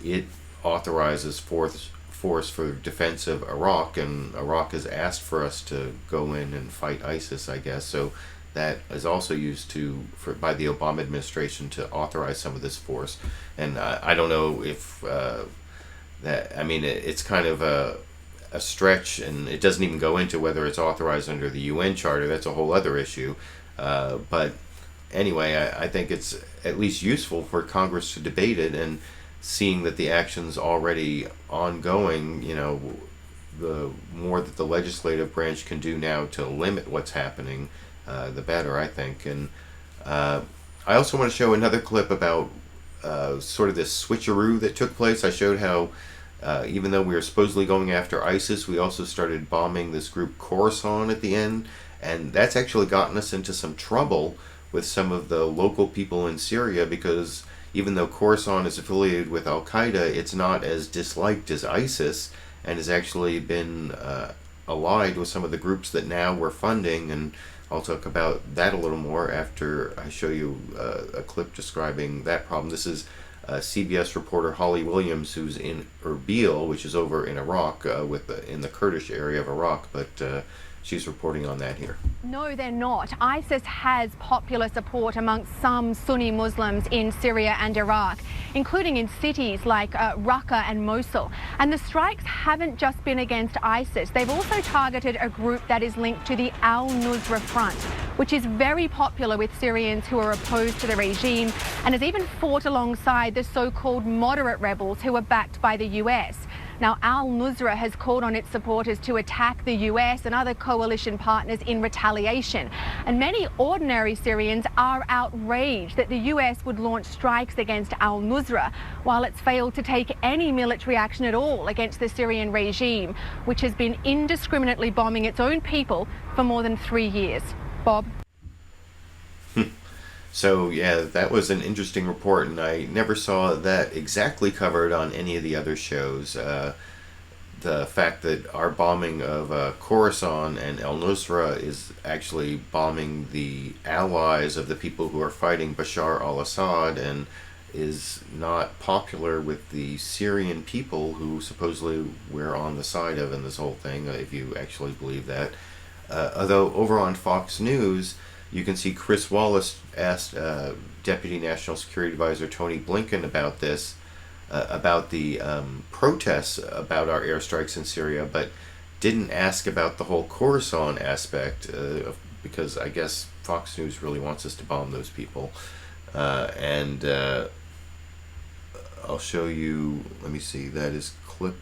it authorizes force for defense of Iraq, and Iraq has asked for us to go in and fight ISIS, I guess. So that is also used by the Obama administration to authorize some of this force. And I don't know if it's kind of a stretch, and it doesn't even go into whether it's authorized under the UN Charter. That's a whole other issue. But anyway, I think it's at least useful for Congress to debate it, and seeing that the action's already ongoing, you know, the more that the legislative branch can do now to limit what's happening, the better, I think. And I also want to show another clip about sort of this switcheroo that took place. I showed how even though we were supposedly going after ISIS, we also started bombing this group Khorasan at the end, and that's actually gotten us into some trouble with some of the local people in Syria, because even though Khorasan is affiliated with Al-Qaeda, it's not as disliked as ISIS, and has actually been allied with some of the groups that now we're funding. And I'll talk about that a little more after I show you a clip describing that problem. This is CBS reporter Holly Williams, who's in Erbil, which is over in Iraq, in the Kurdish area of Iraq, but she's reporting on that here. No, they're not. ISIS has popular support amongst some Sunni Muslims in Syria and Iraq, including in cities like Raqqa and Mosul. And the strikes haven't just been against ISIS. They've also targeted a group that is linked to the Al-Nusra Front, which is very popular with Syrians who are opposed to the regime, and has even fought alongside the so-called moderate rebels who are backed by the US. Now, Al-Nusra has called on its supporters to attack the US and other coalition partners in retaliation. And many ordinary Syrians are outraged that the US would launch strikes against Al-Nusra while it's failed to take any military action at all against the Syrian regime, which has been indiscriminately bombing its own people for more than 3 years. Bob? So yeah, that was an interesting report, and I never saw that exactly covered on any of the other shows. The fact that our bombing of Khorasan and al-Nusra is actually bombing the allies of the people who are fighting Bashar al-Assad, and is not popular with the Syrian people who supposedly we're on the side of in this whole thing, if you actually believe that. Although over on Fox News, you can see Chris Wallace asked Deputy National Security Advisor Tony Blinken about this, about the protests about our airstrikes in Syria, but didn't ask about the whole Khorasan aspect, because I guess Fox News really wants us to bomb those people. And I'll show you, let me see, that is clip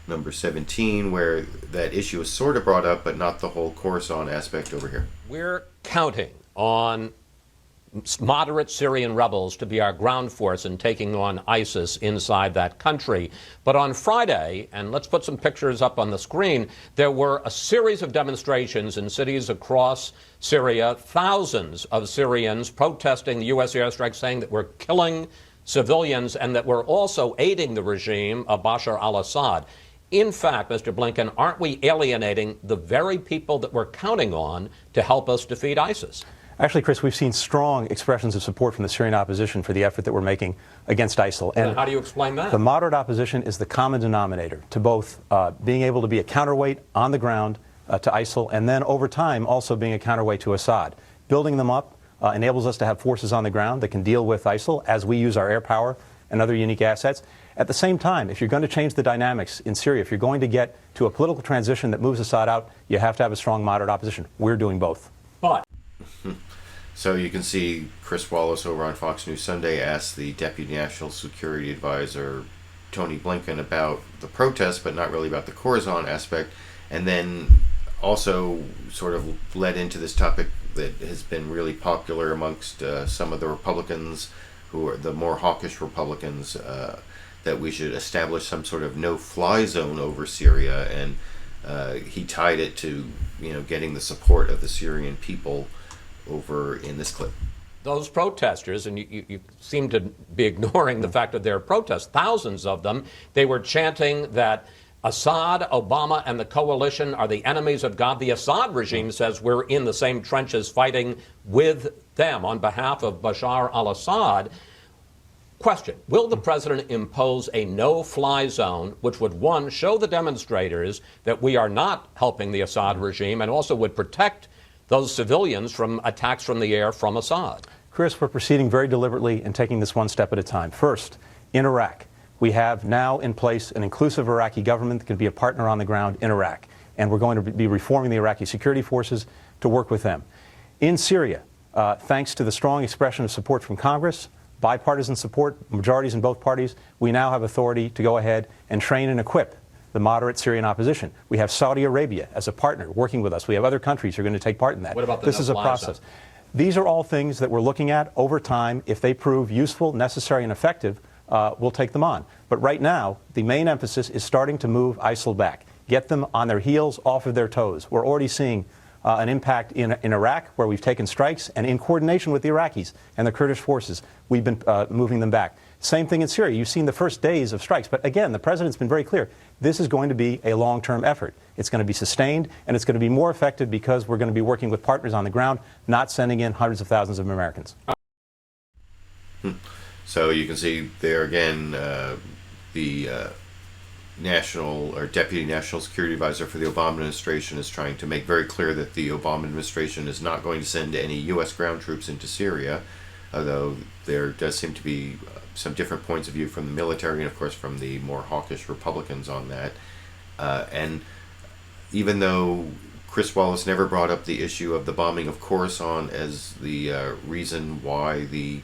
number 17, where that issue is sort of brought up, but not the whole Khorasan aspect over here. We're counting on moderate Syrian rebels to be our ground force in taking on ISIS inside that country. But on Friday, and let's put some pictures up on the screen, there were a series of demonstrations in cities across Syria, thousands of Syrians protesting the U.S. airstrikes, saying that we're killing civilians and that we're also aiding the regime of Bashar al-Assad. In fact, Mr. Blinken, aren't we alienating the very people that we're counting on to help us defeat ISIS? Actually, Chris, we've seen strong expressions of support from the Syrian opposition for the effort that we're making against ISIL. And how do you explain that? The moderate opposition is the common denominator to both being able to be a counterweight on the ground to ISIL, and then over time also being a counterweight to Assad. Building them up enables us to have forces on the ground that can deal with ISIL as we use our air power and other unique assets. At the same time, if you're going to change the dynamics in Syria, if you're going to get to a political transition that moves Assad out, you have to have a strong moderate opposition. We're doing both. But so you can see Chris Wallace over on Fox News Sunday asked the Deputy National Security Advisor Tony Blinken about the protests, but not really about the Khorasan aspect, and then also sort of led into this topic that has been really popular amongst some of the Republicans, who are the more hawkish Republicans, that we should establish some sort of no-fly zone over Syria, and he tied it to, you know, getting the support of the Syrian people over in this clip. Those protesters, and you seem to be ignoring the fact that there are protests, thousands of them, they were chanting that Assad, Obama, and the coalition are the enemies of God. The Assad regime says we're in the same trenches fighting with them on behalf of Bashar al-Assad. Question, will the president impose a no-fly zone, which would, one, show the demonstrators that we are not helping the Assad regime, and also would protect those civilians from attacks from the air from Assad? Chris, we're proceeding very deliberately and taking this one step at a time. First, in Iraq, we have now in place an inclusive Iraqi government that can be a partner on the ground in Iraq, and we're going to be reforming the Iraqi security forces to work with them. In Syria, thanks to the strong expression of support from Congress, bipartisan support, majorities in both parties, we now have authority to go ahead and train and equip the moderate Syrian opposition. We have Saudi Arabia as a partner working with us. We have other countries who are going to take part in that. What about the This is a no-fly process. zone? These are all things that we're looking at over time. If they prove useful, necessary, and effective, we'll take them on. But right now, the main emphasis is starting to move ISIL back, get them on their heels, off of their toes. We're already seeing an impact in Iraq, where we've taken strikes, and in coordination with the Iraqis and the Kurdish forces, we've been moving them back. Same thing in Syria. You've seen the first days of strikes. But again, the president's been very clear. This is going to be a long-term effort. It's going to be sustained, and it's going to be more effective because we're going to be working with partners on the ground, not sending in hundreds of thousands of Americans. So you can see there again, the National or Deputy National Security Advisor for the Obama administration is trying to make very clear that the Obama administration is not going to send any U.S. ground troops into Syria, although there does seem to be some different points of view from the military and, of course, from the more hawkish Republicans on that. And even though Chris Wallace never brought up the issue of the bombing of Khorasan as the reason why the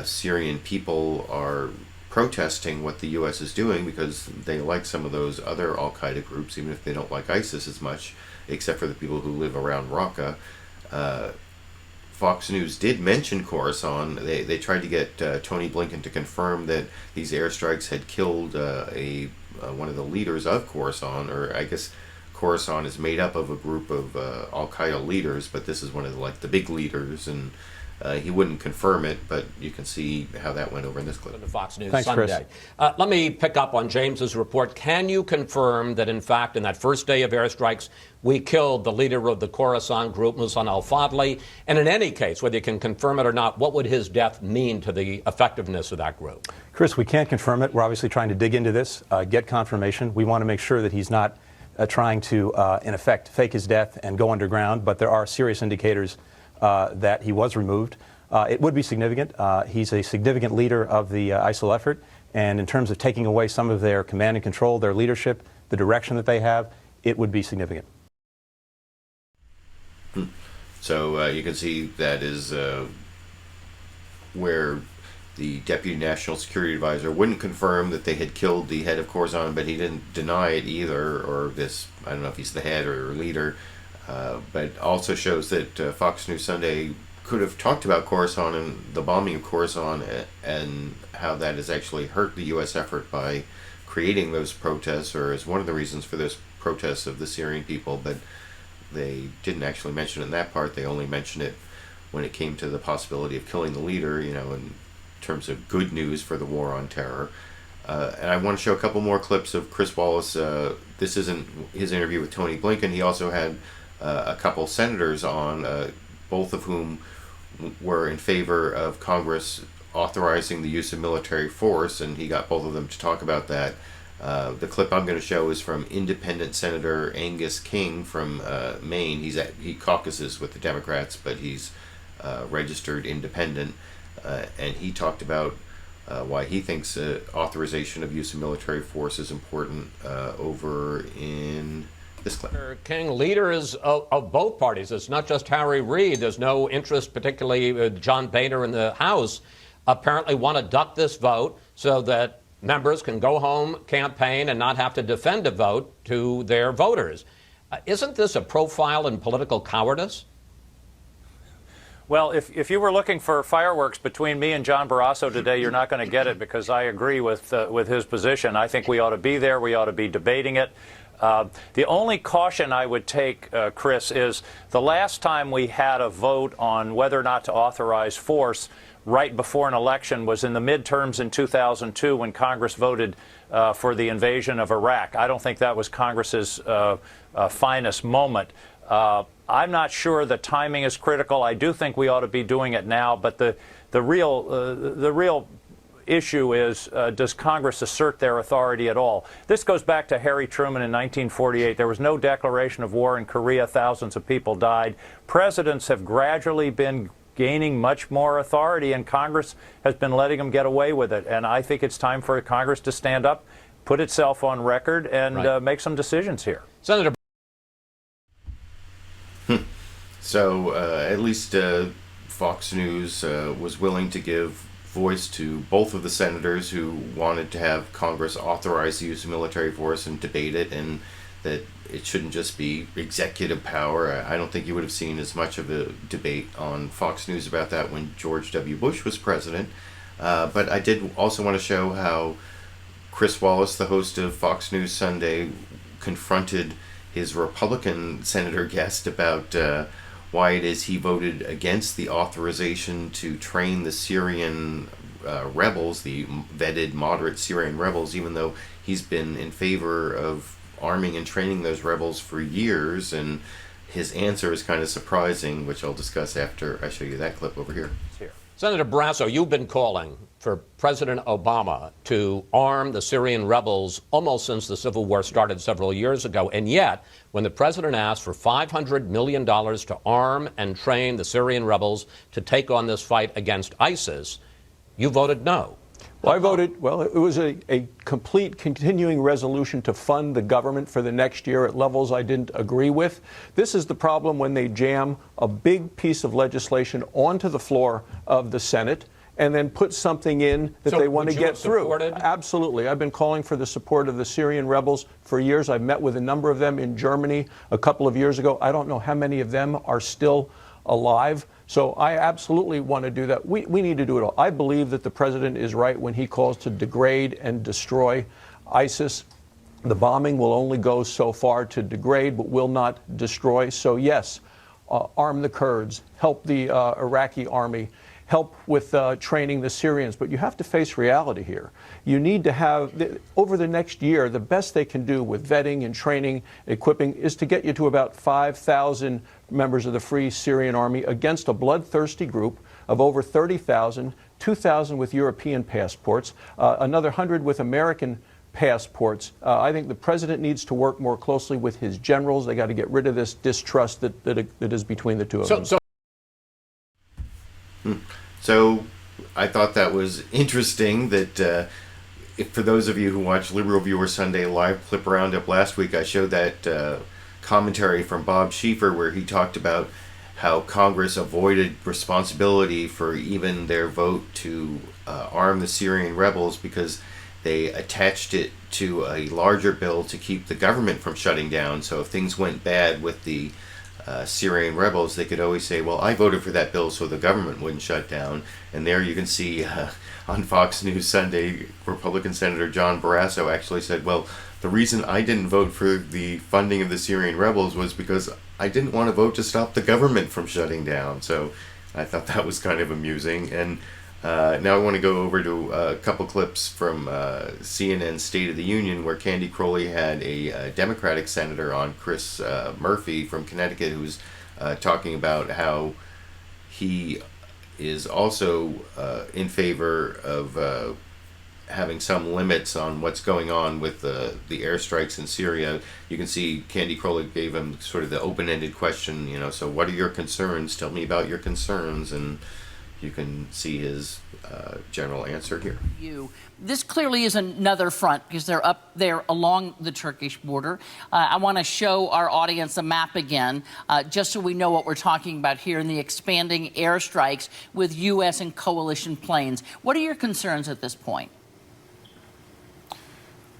Syrian people are protesting what the U.S. is doing, because they like some of those other al-Qaeda groups, even if they don't like ISIS as much, except for the people who live around Raqqa. Fox News did mention Khorasan. They tried to get Tony Blinken to confirm that these airstrikes had killed one of the leaders of Khorasan, or I guess Khorasan is made up of a group of al-Qaeda leaders, but this is one of the big leaders, and he wouldn't confirm it, but you can see how that went over in this clip. The Fox News Thanks, Sunday. Let me pick up on James's report. Can you confirm that, in fact, in that first day of airstrikes, we killed the leader of the Khorasan group, Musan al-Fadli? And in any case, whether you can confirm it or not, what would his death mean to the effectiveness of that group? Chris, we can't confirm it. We're obviously trying to dig into this, get confirmation. We want to make sure that he's not trying to, in effect, fake his death and go underground, but there are serious indicators that he was removed. It would be significant. He's a significant leader of the ISIL effort, and in terms of taking away some of their command and control, their leadership, the direction that they have, it would be significant. So you can see that is where the Deputy National Security Advisor wouldn't confirm that they had killed the head of Khorasan, but he didn't deny it either, or this, I don't know if he's the head or leader, but also shows that Fox News Sunday could have talked about Khorasan and the bombing of Khorasan and how that has actually hurt the U.S. effort by creating those protests, or as one of the reasons for those protests of the Syrian people, but they didn't actually mention it in that part. They only mentioned it when it came to the possibility of killing the leader, you know, in terms of good news for the war on terror. And I want to show a couple more clips of Chris Wallace. This isn't his interview with Tony Blinken. He also had a couple senators on, both of whom were in favor of Congress authorizing the use of military force, and he got both of them to talk about that. The clip I'm going to show is from Independent Senator Angus King from Maine. He caucuses with the Democrats, but he's registered independent, and he talked about why he thinks authorization of use of military force is important over in this clip. King, leaders of both parties. It's not just Harry Reid. There's no interest, particularly John Boehner in the House, apparently want to duck this vote so that members can go home, campaign, and not have to defend a vote to their voters. Isn't this a profile in political cowardice? Well, if you were looking for fireworks between me and John Barasso today, you're not going to get it, because I agree with his position. I think we ought to be there. We ought to be debating it. The only caution I would take, Chris, is the last time we had a vote on whether or not to authorize force right before an election was in the midterms in 2002, when Congress voted for the invasion of Iraq. I don't think that was Congress's finest moment. I'm not sure the timing is critical. I do think we ought to be doing it now, but the real issue is, does Congress assert their authority at all? This goes back to Harry Truman in 1948. There was no declaration of war in Korea. Thousands of people died. Presidents have gradually been gaining much more authority, and Congress has been letting them get away with it. And I think it's time for Congress to stand up, put itself on record, and make some decisions here. Senator. So at least Fox News was willing to give voice to both of the senators who wanted to have Congress authorize the use of military force and debate it, and that it shouldn't just be executive power. I don't think you would have seen as much of a debate on Fox News about that when George W. Bush was president. But I did also want to show how Chris Wallace, the host of Fox News Sunday, confronted his Republican senator guest about why it is he voted against the authorization to train the Syrian rebels, the vetted moderate Syrian rebels, even though he's been in favor of arming and training those rebels for years. And his answer is kind of surprising, which I'll discuss after I show you that clip over here. Senator Barasso, you've been calling for President Obama to arm the Syrian rebels almost since the civil war started several years ago. And yet, when the president asked for $500 million to arm and train the Syrian rebels to take on this fight against ISIS, you voted no. Well, I voted, well, it was a complete continuing resolution to fund the government for the next year at levels I didn't agree with. This is the problem when they jam a big piece of legislation onto the floor of the Senate and then put something in that they want to get through. Absolutely. I've been calling for the support of the Syrian rebels for years. I've met with a number of them in Germany a couple of years ago. I don't know how many of them are still alive. So I absolutely want to do that. We need to do it all. I believe that the president is right when he calls to degrade and destroy ISIS. The bombing will only go so far to degrade, but will not destroy. So yes, arm the Kurds, help the Iraqi army, help with training the Syrians. But you have to face reality here. You need to have, over the next year, the best they can do with vetting and training, equipping, is to get you to about 5,000 members of the Free Syrian Army against a bloodthirsty group of over 30,000, 2,000 with European passports, another 100 with American passports. I think the president needs to work more closely with his generals. They got to get rid of this distrust that is between the two of them. So I thought that was interesting that for those of you who watched LiberalViewer Sunday Live Clip Roundup last week, I showed that commentary from Bob Schieffer where he talked about how Congress avoided responsibility for even their vote to arm the Syrian rebels because they attached it to a larger bill to keep the government from shutting down. So if things went bad with the Syrian rebels, they could always say, well, I voted for that bill so the government wouldn't shut down. And there you can see on Fox News Sunday, Republican Senator John Barasso actually said, well, the reason I didn't vote for the funding of the Syrian rebels was because I didn't want to vote to stop the government from shutting down. So I thought that was kind of amusing. And now I want to go over to a couple clips from CNN's State of the Union where Candy Crowley had a Democratic senator on, Chris Murphy from Connecticut, who's talking about how he is also in favor of having some limits on what's going on with the airstrikes in Syria. You can see Candy Crowley gave him sort of the open-ended question, you know, so what are your concerns? Tell me about your concerns. And you can see his general answer here. This clearly is another front because they're up there along the Turkish border. I want to show our audience a map again, just so we know what we're talking about here in the expanding airstrikes with U.S. and coalition planes. What are your concerns at this point?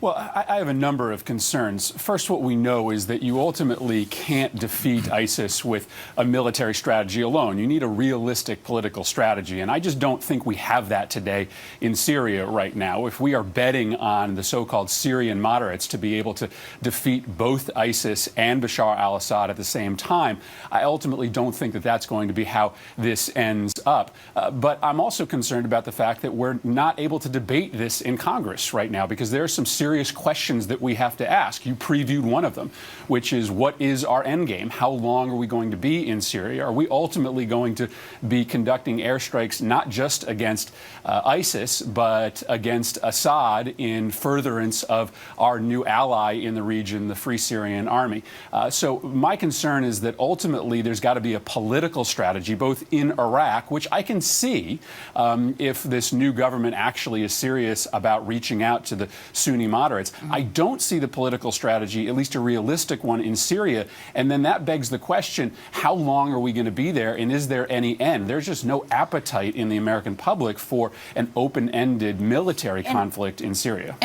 Well, I have a number of concerns. First, what we know is that you ultimately can't defeat ISIS with a military strategy alone. You need a realistic political strategy, and I just don't think we have that today in Syria right now. If we are betting on the so-called Syrian moderates to be able to defeat both ISIS and Bashar al-Assad at the same time, I ultimately don't think that that's going to be how this ends up. But I'm also concerned about the fact that we're not able to debate this in Congress right now because there are some serious questions that we have to ask. You previewed one of them, which is what is our end game? How long are we going to be in Syria? Are we ultimately going to be conducting airstrikes not just against ISIS, but against Assad in furtherance of our new ally in the region, the Free Syrian Army? So my concern is that ultimately there's got to be a political strategy, both in Iraq, which I can see if this new government actually is serious about reaching out to the Sunni moderates. I don't see the political strategy, at least a realistic one, in Syria. And then that begs the question, how long are we going to be there, and is there any end? There's just no appetite in the American public for an open-ended military conflict in Syria.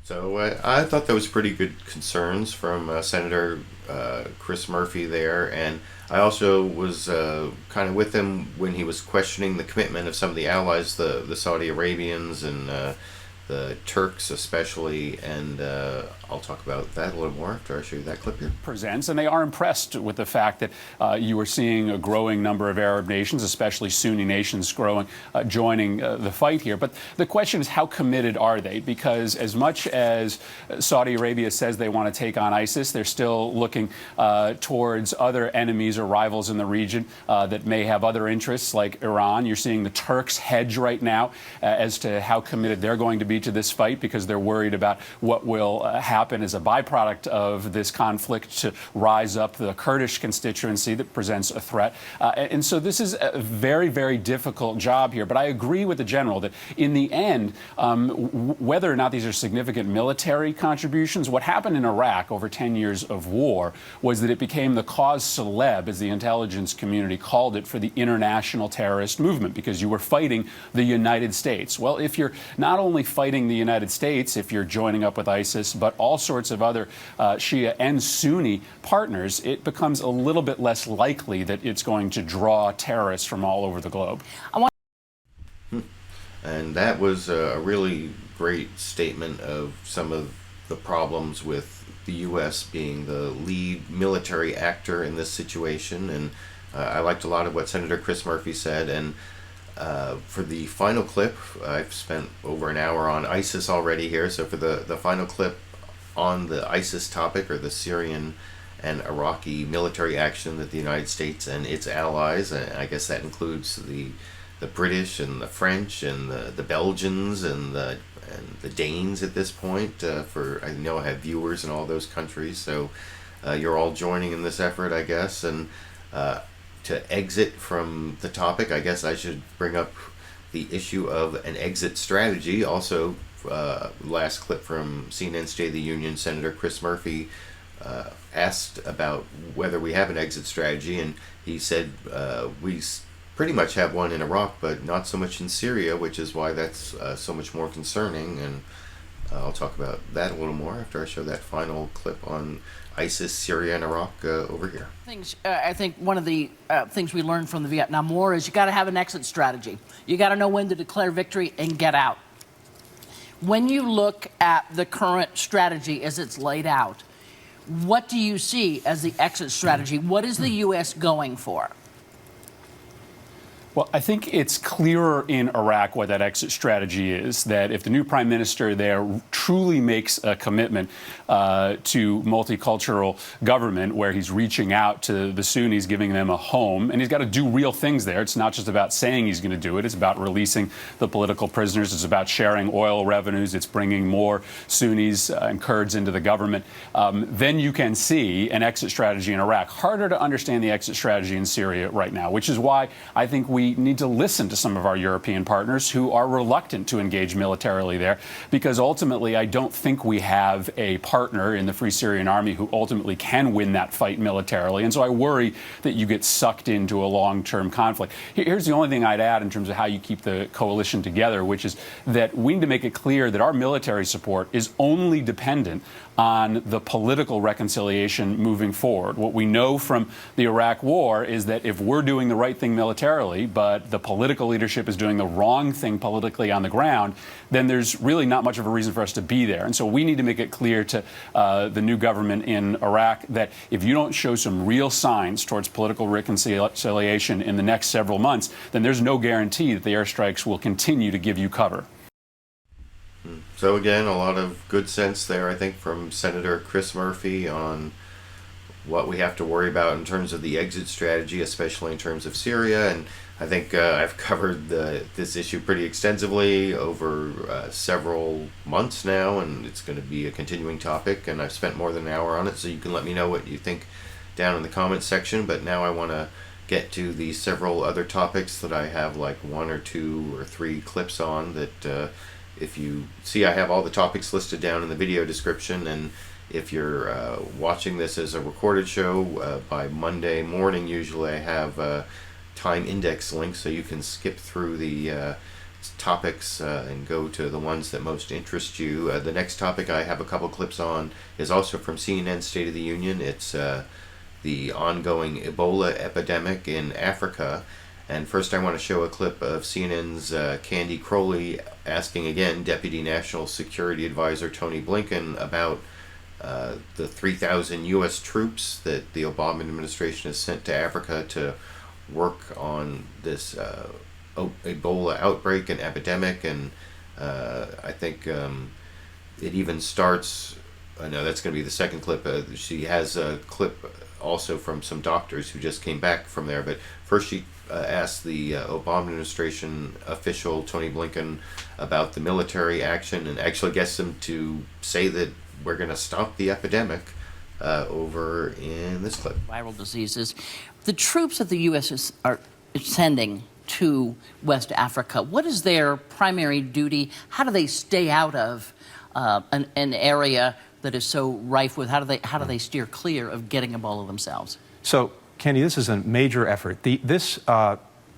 So I thought that was pretty good concerns from Senator Chris Murphy there. And I also was kind of with him when he was questioning the commitment of some of the allies, the Saudi Arabians and the Turks especially, and I'll talk about that a little more after I show you that clip here. Presents, and they are impressed with the fact that you are seeing a growing number of Arab nations, especially Sunni nations, joining the fight here. But the question is, how committed are they? Because as much as Saudi Arabia says they want to take on ISIS, they're still looking towards other enemies or rivals in the region that may have other interests, like Iran. You're seeing the Turks hedge right now as to how committed they're going to be to this fight because they're worried about what will happen as a byproduct of this conflict to rise up the Kurdish constituency that presents a threat. And so this is a very, very difficult job here. But I agree with the general that in the end, whether or not these are significant military contributions, what happened in Iraq over 10 years of war was that it became the cause célèbre, as the intelligence community called it, for the international terrorist movement because you were fighting the United States. Well, if you're not only fighting the United States, if you're joining up with ISIS, but all sorts of other Shia and Sunni partners, it becomes a little bit less likely that it's going to draw terrorists from all over the globe. And that was a really great statement of some of the problems with the U.S. being the lead military actor in this situation. And I liked a lot of what Senator Chris Murphy said. And for the final clip, I've spent over an hour on ISIS already here. So for the final clip on the ISIS topic, or the Syrian and Iraqi military action that the United States and its allies, and I guess that includes the British and the French and the Belgians and the Danes at this point, for I know I have viewers in all those countries, so you're all joining in this effort, I guess. And to exit from the topic, I guess I should bring up the issue of an exit strategy. Also, last clip from CNN State of the Union, Senator Chris Murphy asked about whether we have an exit strategy, and he said we pretty much have one in Iraq, but not so much in Syria, which is why that's so much more concerning. And I'll talk about that a little more after I show that final clip on ISIS, Syria, and Iraq over here. I think one of the things we learned from the Vietnam War is you got to have an exit strategy. You got to know when to declare victory and get out. When you look at the current strategy as it's laid out, what do you see as the exit strategy? What is the U.S. going for? Well, I think it's clearer in Iraq what that exit strategy is, that if the new prime minister there truly makes a commitment to multicultural government where he's reaching out to the Sunnis, giving them a home, and he's got to do real things there. It's not just about saying he's going to do it. It's about releasing the political prisoners. It's about sharing oil revenues. It's bringing more Sunnis and Kurds into the government. Then you can see an exit strategy in Iraq. Harder to understand the exit strategy in Syria right now, which is why I think we need to listen to some of our European partners who are reluctant to engage militarily there, because ultimately I don't think we have a partner in the Free Syrian Army who ultimately can win that fight militarily. And so I worry that you get sucked into a long-term conflict. Here's the only thing I'd add in terms of how you keep the coalition together, which is that we need to make it clear that our military support is only dependent on the political reconciliation moving forward. What we know from the Iraq War is that if we're doing the right thing militarily, but the political leadership is doing the wrong thing politically on the ground, then there's really not much of a reason for us to be there. And so we need to make it clear to the new government in Iraq that if you don't show some real signs towards political reconciliation in the next several months, then there's no guarantee that the airstrikes will continue to give you cover. So again, a lot of good sense there, I think, from Senator Chris Murphy on what we have to worry about in terms of the exit strategy, especially in terms of Syria. And I think I've covered this issue pretty extensively over several months now, and it's going to be a continuing topic, and I've spent more than an hour on it, so you can let me know what you think down in the comments section. But now I want to get to the several other topics that I have like 1 or 2 or 3 clips on that if you see, I have all the topics listed down in the video description, and if you're watching this as a recorded show, by Monday morning usually I have a time index link so you can skip through the topics and go to the ones that most interest you. The next topic I have a couple clips on is also from CNN State of the Union. It's the ongoing Ebola epidemic in Africa. And first I want to show a clip of CNN's Candy Crowley asking again Deputy National Security Advisor Tony Blinken about the 3,000 U.S. troops that the Obama administration has sent to Africa to work on this Ebola outbreak and epidemic. And I think it even starts, no, that's going to be the second clip. She has a clip also from some doctors who just came back from there. But first she asked the Obama administration official Tony Blinken about the military action and actually gets him to say that we're going to stop the epidemic over in this clip. Viral diseases. The troops that the U.S. are sending to West Africa, what is their primary duty? How do they stay out of an area that is so rife with, how do they steer clear of getting Ebola themselves? So, Candy, this is a major effort. This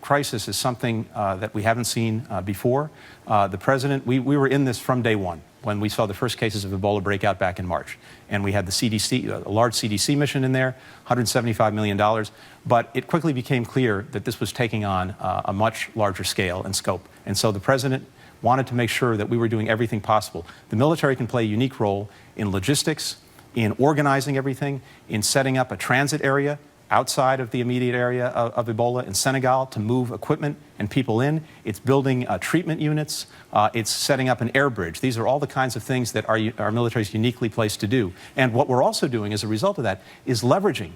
crisis is something that we haven't seen before. The president, we were in this from day one when we saw the first cases of Ebola break out back in March. And we had the CDC, a large CDC mission in there, $175 million. But it quickly became clear that this was taking on a much larger scale and scope. And so the president wanted to make sure that we were doing everything possible. The military can play a unique role in logistics, in organizing everything, in setting up a transit area outside of the immediate area of Ebola in Senegal to move equipment and people in. It's building treatment units. It's setting up an air bridge. These are all the kinds of things that our military is uniquely placed to do. And what we're also doing as a result of that is leveraging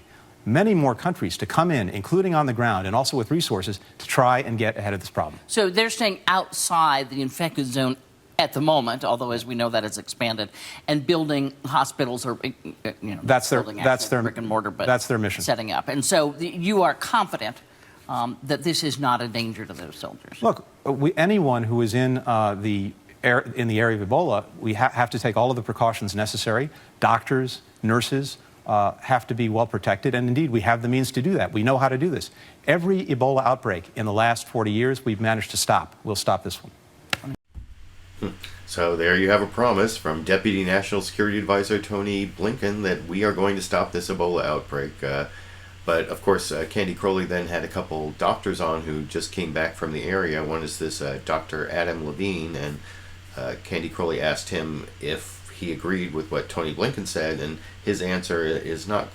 many more countries to come in, including on the ground and also with resources, to try and get ahead of this problem. So they're staying outside the infected zone at the moment, although as we know that has expanded, and building hospitals or that's their brick and mortar, but that's their mission. Setting up, and so you are confident that this is not a danger to those soldiers? Look, anyone who is in the area of Ebola, we have to take all of the precautions necessary. Doctors, nurses have to be well protected, and indeed we have the means to do that. We know how to do this. Every Ebola outbreak in the last 40 years we've managed to stop. We'll stop this one. So there you have a promise from Deputy National Security Advisor Tony Blinken that we are going to stop this Ebola outbreak. But of course, Candy Crowley then had a couple doctors on who just came back from the area. One is this Dr. Adam Levine, and Candy Crowley asked him if he agreed with what Tony Blinken said, and his answer is not,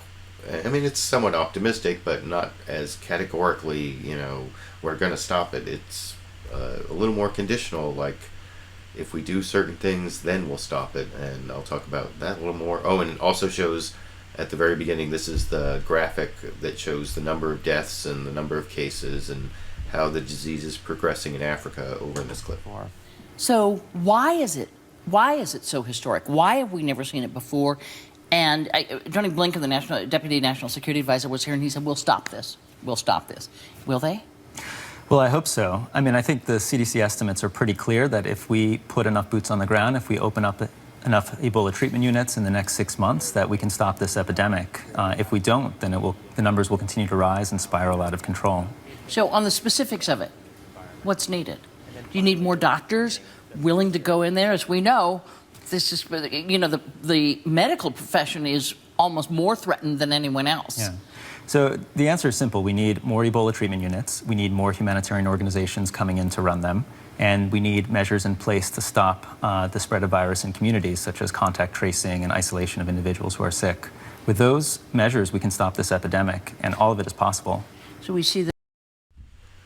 I mean, it's somewhat optimistic, but not as categorically, we're going to stop it. It's a little more conditional, like if we do certain things, then we'll stop it, and I'll talk about that a little more. Oh, and it also shows at the very beginning, this is the graphic that shows the number of deaths and the number of cases and how the disease is progressing in Africa over in this clip. So why is it so historic? Why have we never seen it before? And Tony Blinken, the Deputy National Security Advisor, was here, and he said, we'll stop this. We'll stop this. Will they? Well, I hope so. I mean, I think the CDC estimates are pretty clear that if we put enough boots on the ground, if we open up enough Ebola treatment units in the next 6 months, that we can stop this epidemic. If we don't, then the numbers will continue to rise and spiral out of control. So on the specifics of it, what's needed? Do you need more doctors willing to go in there? As we know, this is, the medical profession is almost more threatened than anyone else. Yeah. So the answer is simple. We need more Ebola treatment units. We need more humanitarian organizations coming in to run them. And we need measures in place to stop the spread of virus in communities, such as contact tracing and isolation of individuals who are sick. With those measures, we can stop this epidemic, and all of it is possible. So we see that.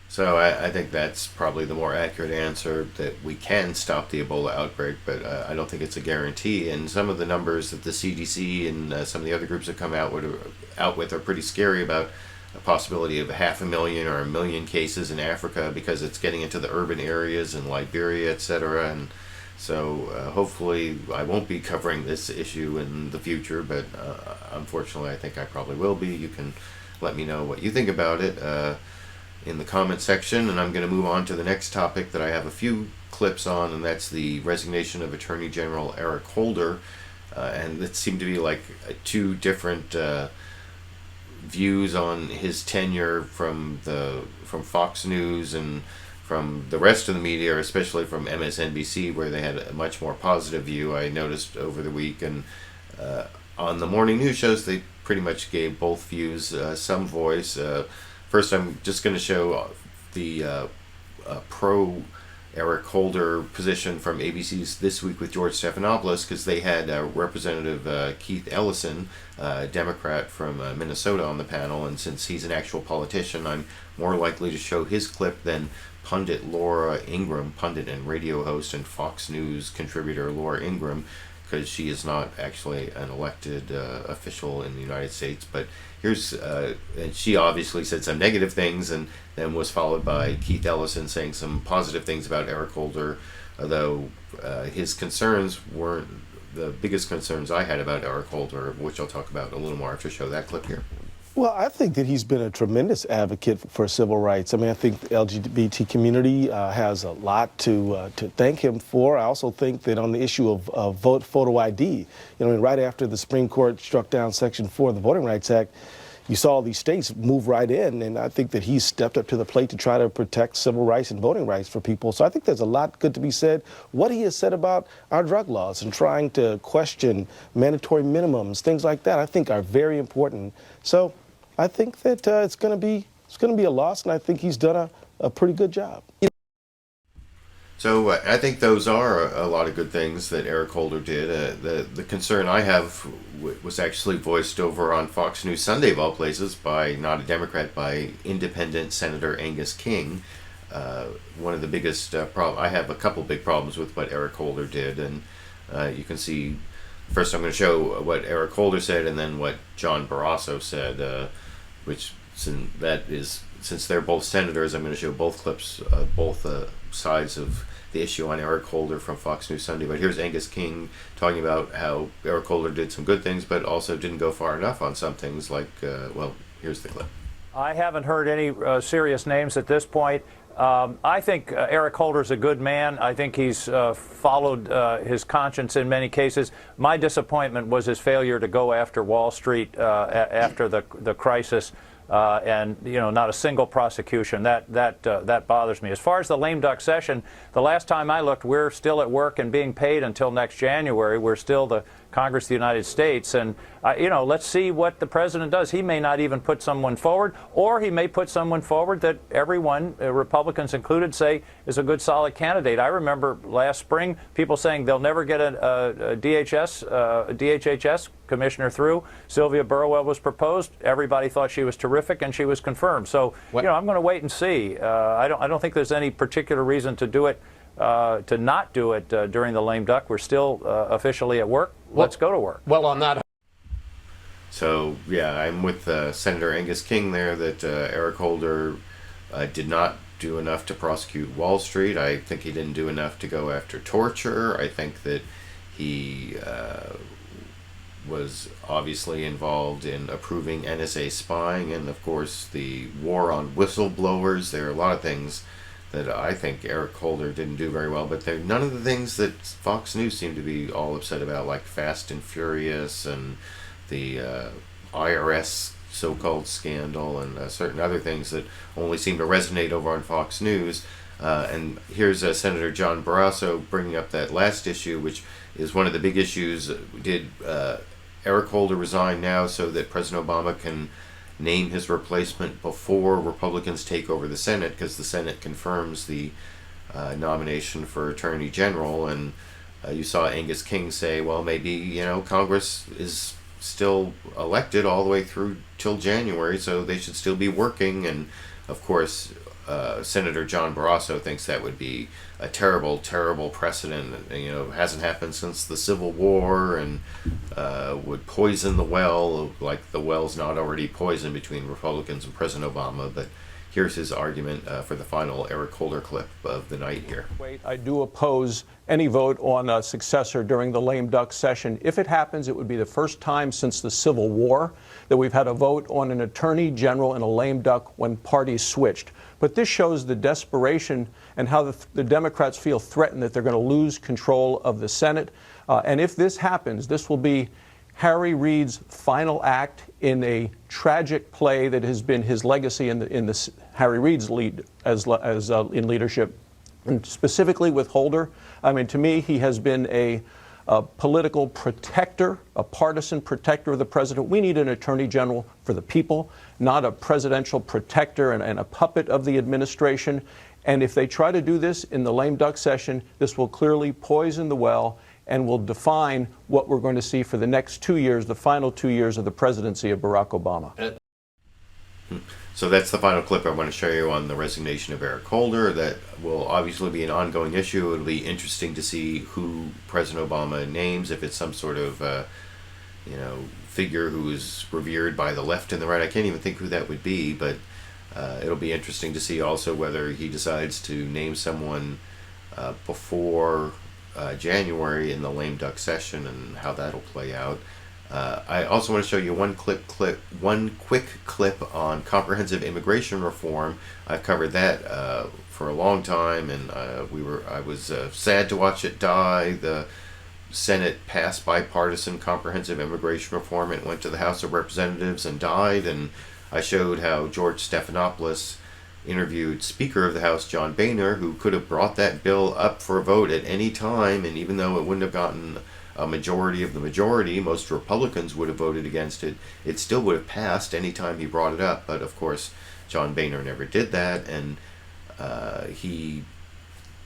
So I think that's probably the more accurate answer, that we can stop the Ebola outbreak, but I don't think it's a guarantee. And some of the numbers that the CDC and some of the other groups have come out with are pretty scary about a possibility of 500,000 or 1 million cases in Africa because it's getting into the urban areas in Liberia, etc. And so hopefully I won't be covering this issue in the future, but unfortunately I think I probably will be. You can let me know what you think about it in the comment section, and I'm going to move on to the next topic that I have a few clips on, and that's the resignation of Attorney General Eric Holder. And it seemed to be like two different views on his tenure from Fox News and from the rest of the media, especially from MSNBC, where they had a much more positive view, I noticed over the week. And on the morning news shows, they pretty much gave both views some voice. First, I'm just going to show the pro Eric Holder position from ABC's This Week with George Stephanopoulos, because they had Representative Keith Ellison, a Democrat from Minnesota, on the panel, and since he's an actual politician, I'm more likely to show his clip than pundit Laura Ingraham, pundit and radio host and Fox News contributor Laura Ingraham, because she is not actually an elected official in the United States. But here's, and she obviously said some negative things, and then was followed by Keith Ellison saying some positive things about Eric Holder, although his concerns weren't the biggest concerns I had about Eric Holder, which I'll talk about a little more after I show that clip here. Well, I think that he's been a tremendous advocate for civil rights. I mean, I think the LGBT community has a lot to thank him for. I also think that on the issue of photo ID, right after the Supreme Court struck down Section 4 of the Voting Rights Act, you saw these states move right in, and I think that he's stepped up to the plate to try to protect civil rights and voting rights for people. So I think there's a lot good to be said. What he has said about our drug laws and trying to question mandatory minimums, things like that, I think are very important. So I think that it's going to be a loss, and I think he's done a pretty good job. So I think those are a lot of good things that Eric Holder did. The concern I have was actually voiced over on Fox News Sunday, of all places, by not a Democrat, by independent Senator Angus King. One of the biggest I have a couple big problems with what Eric Holder did, and you can see. First, I'm going to show what Eric Holder said, and then what John Barasso said, which since they're both senators, I'm going to show both clips of both sides of the issue on Eric Holder from Fox News Sunday. But here's Angus King talking about how Eric Holder did some good things, but also didn't go far enough on some things like, well, here's the clip. I haven't heard any serious names at this point. I think Eric Holder's a good man. I think he's followed his conscience in many cases. My disappointment was his failure to go after Wall Street after the crisis, and not a single prosecution. That bothers me. As far as the lame duck session, the last time I looked, we're still at work and being paid until next January. We're still the Congress of the United States, and let's see what the president does. He may not even put someone forward, or he may put someone forward that everyone, Republicans included, say is a good, solid candidate. I remember last spring people saying they'll never get a DHHS commissioner through. Sylvia Burwell was proposed. Everybody thought she was terrific, and she was confirmed. So I'm going to wait and see. I don't think there's any particular reason to do it. To not do it during the lame duck. We're still officially at work. Let's go to work. Well, on that. So, yeah, I'm with Senator Angus King there that Eric Holder did not do enough to prosecute Wall Street. I think he didn't do enough to go after torture. I think that he was obviously involved in approving NSA spying and, of course, the war on whistleblowers. There are a lot of things that I think Eric Holder didn't do very well, but they're none of the things that Fox News seemed to be all upset about, like Fast and Furious and the IRS so-called scandal and certain other things that only seem to resonate over on Fox News. And here's Senator John Barasso bringing up that last issue, which is one of the big issues. Did Eric Holder resign now so that President Obama can name his replacement before Republicans take over the Senate, because the Senate confirms the nomination for Attorney General, and you saw Angus King say, well, maybe Congress is still elected all the way through till January, so they should still be working. And of course Senator John Barasso thinks that would be a terrible, terrible precedent. It hasn't happened since the Civil War, and would poison the well, like the well's not already poisoned between Republicans and President Obama. But here's his argument for the final Eric Holder clip of the night here. I do oppose any vote on a successor during the lame duck session. If it happens, it would be the first time since the Civil War that we've had a vote on an attorney general in a lame duck when parties switched. But this shows the desperation and how the Democrats feel threatened that they're going to lose control of the Senate. And if this happens, this will be Harry Reid's final act in a tragic play that has been his legacy in the Harry Reid's lead as in leadership, and specifically with Holder. I mean, to me, he has been a political protector, a partisan protector of the president. We need an attorney general for the people, not a presidential protector and a puppet of the administration. And if they try to do this in the lame duck session, this will clearly poison the well and will define what we're going to see for the next 2 years, the final 2 years of the presidency of Barack Obama. So that's the final clip I want to show you on the resignation of Eric Holder. That will obviously be an ongoing issue. It'll be interesting to see who President Obama names, if it's some sort of figure who is revered by the left and the right. I can't even think who that would be, but it'll be interesting to see also whether he decides to name someone before January in the lame duck session and how that'll play out. I also want to show you one quick clip on comprehensive immigration reform. I've covered that for a long time, and I was sad to watch it die. The Senate passed bipartisan comprehensive immigration reform. It went to the House of Representatives and died, and I showed how George Stephanopoulos interviewed Speaker of the House John Boehner, who could have brought that bill up for a vote at any time, and even though it wouldn't have gotten a majority of the majority, most Republicans would have voted against it, it still would have passed any time he brought it up. But of course John Boehner never did that, and he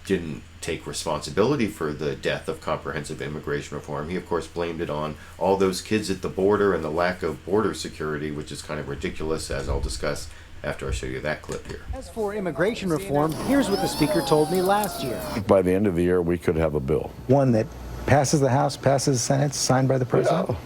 didn't take responsibility for the death of comprehensive immigration reform. He of course blamed it on all those kids at the border and the lack of border security, which is kind of ridiculous, as I'll discuss after I show you that clip here. As for immigration reform, here's what the Speaker told me last year. By the end of the year, we could have a bill. One that passes the House, passes the Senate, signed by the President? Yeah,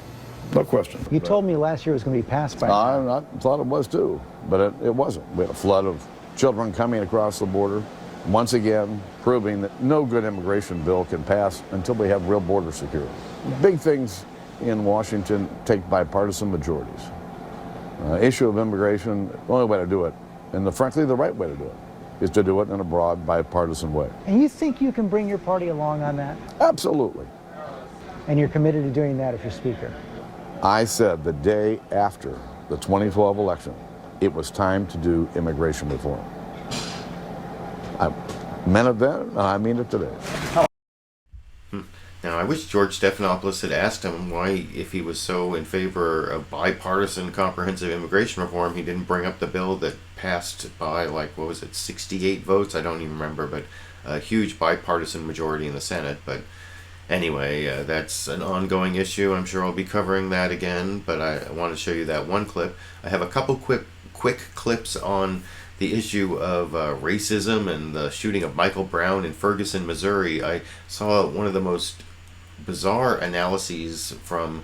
no question. You told me last year it was going to be passed by now. I thought it was too, but it wasn't. We had a flood of children coming across the border, once again proving that no good immigration bill can pass until we have real border security. Big things in Washington take bipartisan majorities. issue of immigration, the only way to do it, and frankly the right way to do it, is to do it in a broad bipartisan way. And you think you can bring your party along on that? Absolutely. And you're committed to doing that if you're Speaker? I said the day after the 2012 election, it was time to do immigration reform. I meant it then, and I mean it today. Now, I wish George Stephanopoulos had asked him why, if he was so in favor of bipartisan comprehensive immigration reform, he didn't bring up the bill that passed by, like, what was it, 68 votes? I don't even remember, but a huge bipartisan majority in the Senate. But anyway, that's an ongoing issue. I'm sure I'll be covering that again, but I want to show you that one clip. I have a couple quick clips on the issue of racism and the shooting of Michael Brown in Ferguson, Missouri. I saw one of the most bizarre analyses from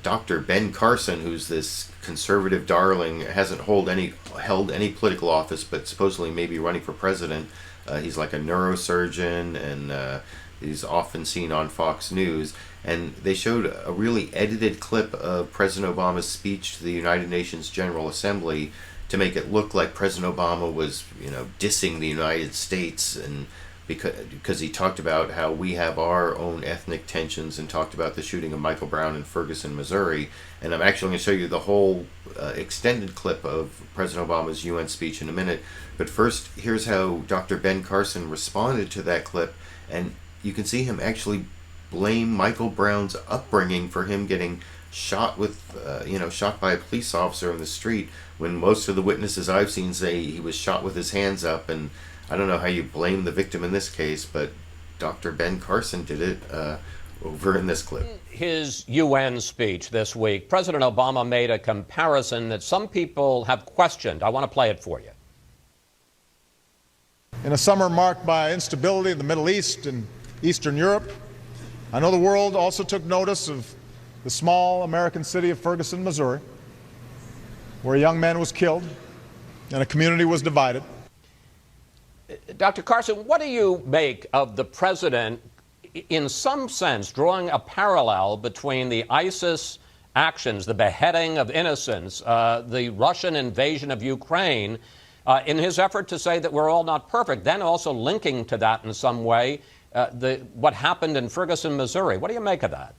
Dr. Ben Carson, who's this conservative darling, hasn't held any political office, but supposedly maybe running for president. He's like a neurosurgeon, and he's often seen on Fox News. And they showed a really edited clip of President Obama's speech to the United Nations General Assembly to make it look like President Obama was, dissing the United States, and because he talked about how we have our own ethnic tensions, and talked about the shooting of Michael Brown in Ferguson, Missouri. And I'm actually going to show you the whole extended clip of President Obama's UN speech in a minute. But first, here's how Dr. Ben Carson responded to that clip, and you can see him actually blame Michael Brown's upbringing for him getting shot shot by a police officer in the street, when most of the witnesses I've seen say he was shot with his hands up. And I don't know how you blame the victim in this case, but Dr. Ben Carson did it over in this clip. His UN speech this week, President Obama made a comparison that some people have questioned. I want to play it for you. In a summer marked by instability in the Middle East and Eastern Europe, I know the world also took notice of the small American city of Ferguson, Missouri, where a young man was killed and a community was divided. Dr. Carson, what do you make of the president, in some sense, drawing a parallel between the ISIS actions, the beheading of innocents, the Russian invasion of Ukraine, in his effort to say that we're all not perfect, then also linking to that in some way what happened in Ferguson, Missouri? What do you make of that?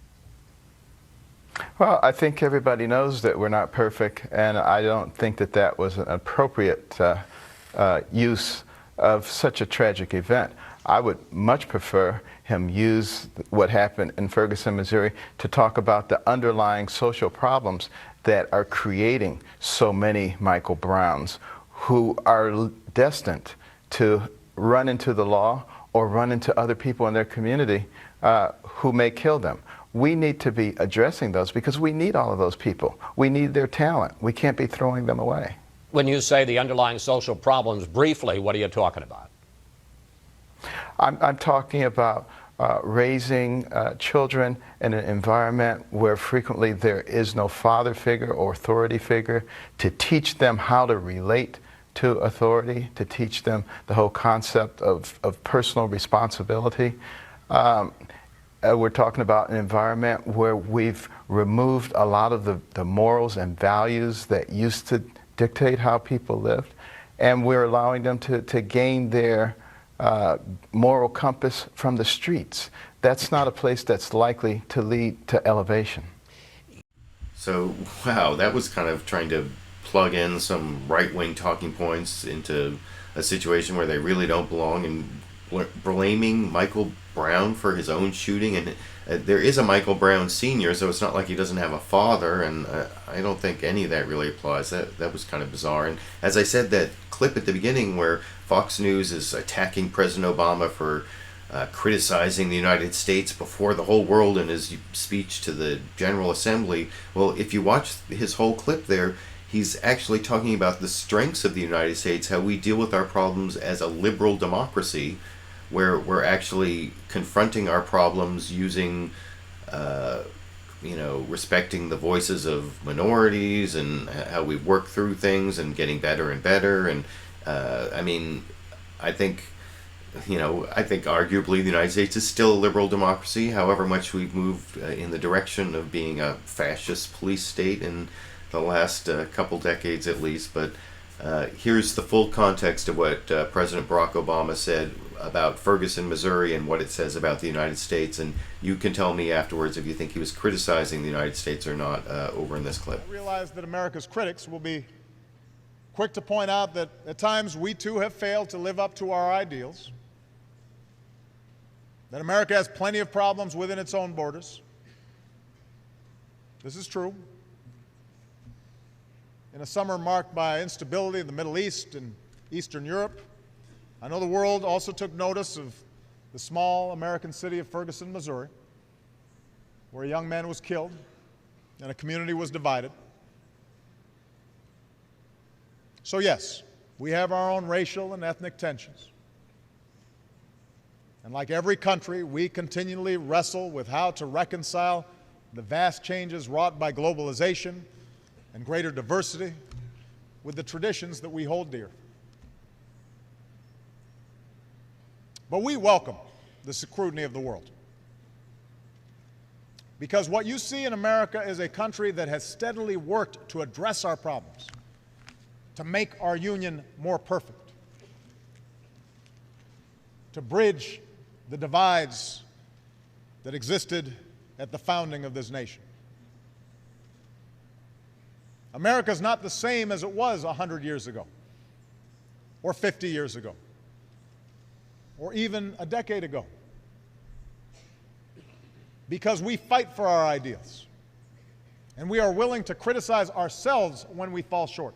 Well, I think everybody knows that we're not perfect, and I don't think that that was an appropriate use of such a tragic event. I would much prefer him use what happened in Ferguson, Missouri to talk about the underlying social problems that are creating so many Michael Browns who are destined to run into the law or run into other people in their community who may kill them. We need to be addressing those because we need all of those people. We need their talent. We can't be throwing them away. When you say the underlying social problems, briefly, what are you talking about? I'm talking about raising children in an environment where frequently there is no father figure or authority figure, to teach them how to relate to authority, to teach them the whole concept of personal responsibility. We're talking about an environment where we've removed a lot of the morals and values that used to dictate how people lived, and we're allowing them to gain their moral compass from the streets. That's not a place that's likely to lead to elevation. So, wow, that was kind of trying to plug in some right-wing talking points into a situation where they really don't belong, and blaming Michael Brown for his own shooting. And there is a Michael Brown Sr., so it's not like he doesn't have a father, and I don't think any of that really applies. That was kind of bizarre. And as I said, that clip at the beginning where Fox News is attacking President Obama for criticizing the United States before the whole world in his speech to the General Assembly, well, if you watch his whole clip there, he's actually talking about the strengths of the United States, how we deal with our problems as a liberal democracy, where we're actually confronting our problems using, respecting the voices of minorities, and how we work through things and getting better and better. And I think arguably the United States is still a liberal democracy, however much we've moved in the direction of being a fascist police state in the the last couple decades at least. But here's the full context of what President Barack Obama said about Ferguson, Missouri, and what it says about the United States. And you can tell me afterwards if you think he was criticizing the United States or not over in this clip. I realize that America's critics will be quick to point out that at times we too have failed to live up to our ideals, that America has plenty of problems within its own borders. This is true. In a summer marked by instability in the Middle East and Eastern Europe, I know the world also took notice of the small American city of Ferguson, Missouri, where a young man was killed and a community was divided. So yes, we have our own racial and ethnic tensions. And like every country, we continually wrestle with how to reconcile the vast changes wrought by globalization and greater diversity with the traditions that we hold dear. But we welcome the scrutiny of the world, because what you see in America is a country that has steadily worked to address our problems, to make our union more perfect, to bridge the divides that existed at the founding of this nation. America is not the same as it was 100 years ago, or 50 years ago, or even a decade ago, because we fight for our ideals, and we are willing to criticize ourselves when we fall short,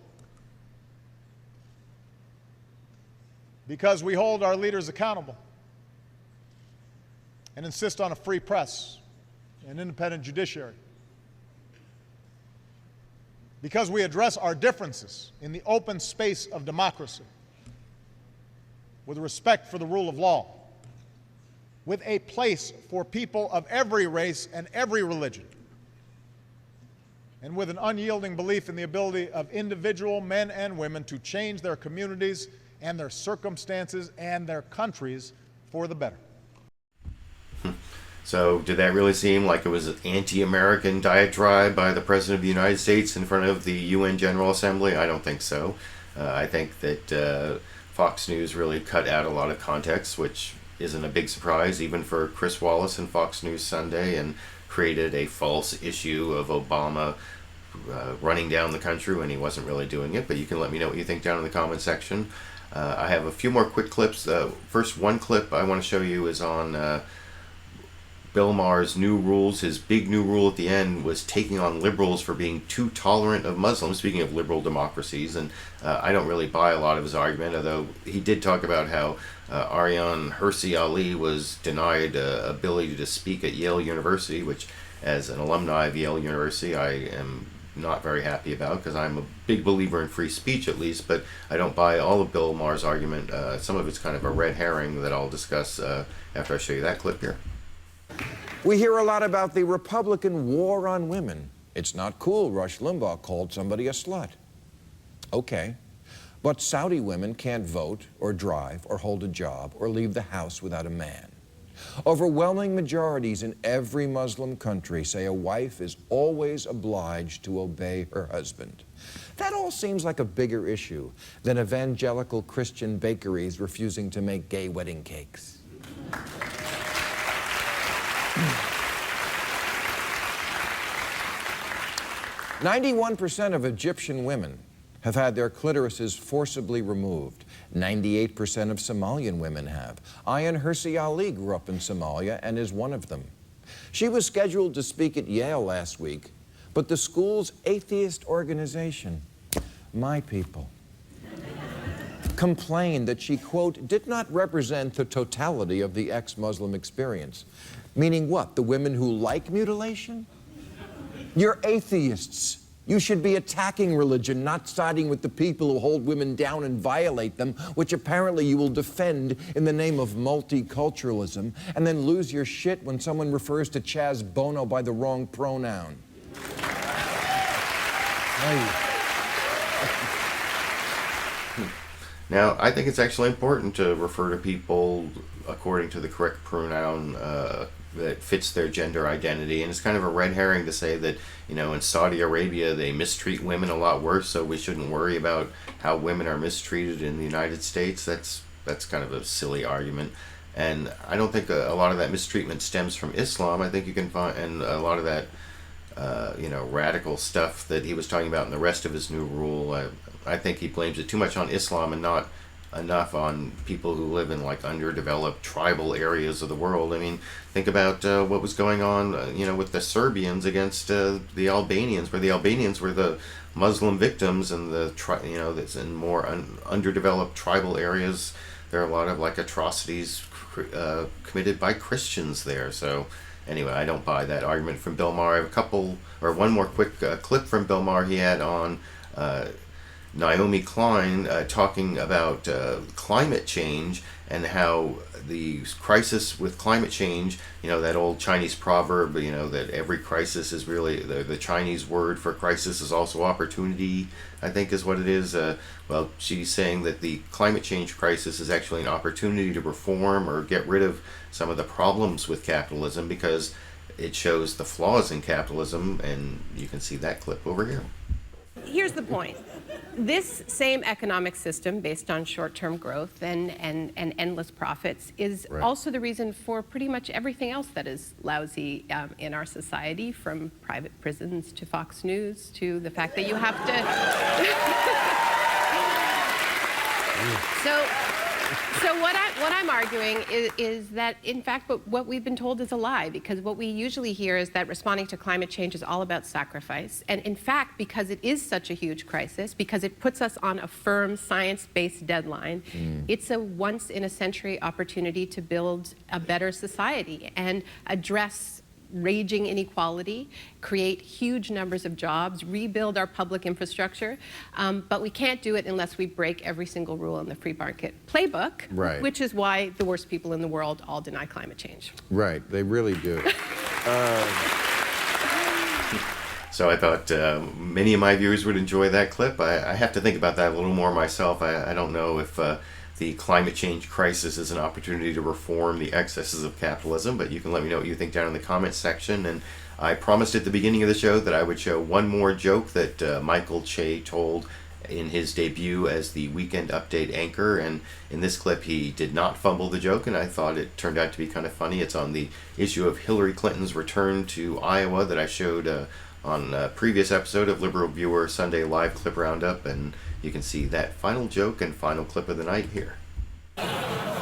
because we hold our leaders accountable and insist on a free press and independent judiciary, because we address our differences in the open space of democracy with respect for the rule of law, with a place for people of every race and every religion, and with an unyielding belief in the ability of individual men and women to change their communities and their circumstances and their countries for the better. So did that really seem like it was an anti-American diatribe by the President of the United States in front of the UN General Assembly? I don't think so. I think that Fox News really cut out a lot of context, which isn't a big surprise even for Chris Wallace and Fox News Sunday, and created a false issue of Obama running down the country when he wasn't really doing it. But you can let me know what you think down in the comment section. I have a few more quick clips. First, one clip I want to show you is on Bill Maher's new rules. His big new rule at the end was taking on liberals for being too tolerant of Muslims, speaking of liberal democracies, and I don't really buy a lot of his argument, although he did talk about how Aryan Hirsi Ali was denied ability to speak at Yale University, which, as an alumni of Yale University, I am not very happy about, because I'm a big believer in free speech at least, but I don't buy all of Bill Maher's argument. Some of it's kind of a red herring that I'll discuss after I show you that clip here. We hear a lot about the Republican war on women. It's not cool. Rush Limbaugh called somebody a slut. Okay. But Saudi women can't vote or drive or hold a job or leave the house without a man. Overwhelming majorities in every Muslim country say a wife is always obliged to obey her husband. That all seems like a bigger issue than evangelical Christian bakeries refusing to make gay wedding cakes. 91% of Egyptian women have had their clitorises forcibly removed. 98% of Somalian women have. Aryan Hirsi Ali grew up in Somalia and is one of them. She was scheduled to speak at Yale last week, but the school's atheist organization, My People, complained that she, quote, did not represent the totality of the ex-Muslim experience. Meaning what? The women who like mutilation? You're atheists. You should be attacking religion, not siding with the people who hold women down and violate them, which apparently you will defend in the name of multiculturalism, and then lose your shit when someone refers to Chaz Bono by the wrong pronoun. Now, I think it's actually important to refer to people according to the correct pronoun that fits their gender identity. And it's kind of a red herring to say that, in Saudi Arabia they mistreat women a lot worse, so we shouldn't worry about how women are mistreated in the United States. That's kind of a silly argument. And I don't think a lot of that mistreatment stems from Islam. I think you can find, and a lot of that, radical stuff that he was talking about in the rest of his new rule, I think he blames it too much on Islam and not enough on people who live in underdeveloped tribal areas of the world. I mean, think about what was going on, with the Serbians against the Albanians, where the Albanians were the Muslim victims, and that's in more underdeveloped tribal areas. There are a lot of atrocities committed by Christians there. So anyway, I don't buy that argument from Bill Maher. I have one more quick clip from Bill Maher he had on Naomi Klein talking about climate change and how the crisis with climate change, that old Chinese proverb, that every crisis is really, the Chinese word for crisis is also opportunity, I think is what it is. Well, she's saying that the climate change crisis is actually an opportunity to reform or get rid of some of the problems with capitalism, because it shows the flaws in capitalism, and you can see that clip over here. Here's the point. This same economic system based on short-term growth and endless profits is also the reason for pretty much everything else that is lousy in our society, from private prisons to Fox News to the fact that you have to... So what I'm arguing is that, in fact, what we've been told is a lie, because what we usually hear is that responding to climate change is all about sacrifice. And in fact, because it is such a huge crisis, because it puts us on a firm science-based deadline, it's a once-in-a-century opportunity to build a better society and address raging inequality, create huge numbers of jobs, rebuild our public infrastructure, but we can't do it unless we break every single rule in the free market playbook, which is why the worst people in the world all deny climate change. Right, they really do. So I thought many of my viewers would enjoy that clip. I have to think about that a little more myself. I don't know if the climate change crisis is an opportunity to reform the excesses of capitalism, but you can let me know what you think down in the comments section. And I promised at the beginning of the show that I would show one more joke that Michael Che told in his debut as the Weekend Update anchor, and in this clip he did not fumble the joke, and I thought it turned out to be kind of funny. It's on the issue of Hillary Clinton's return to Iowa that I showed on a previous episode of LiberalViewer Sunday Live Clip Roundup, and you can see that final joke and final clip of the night here.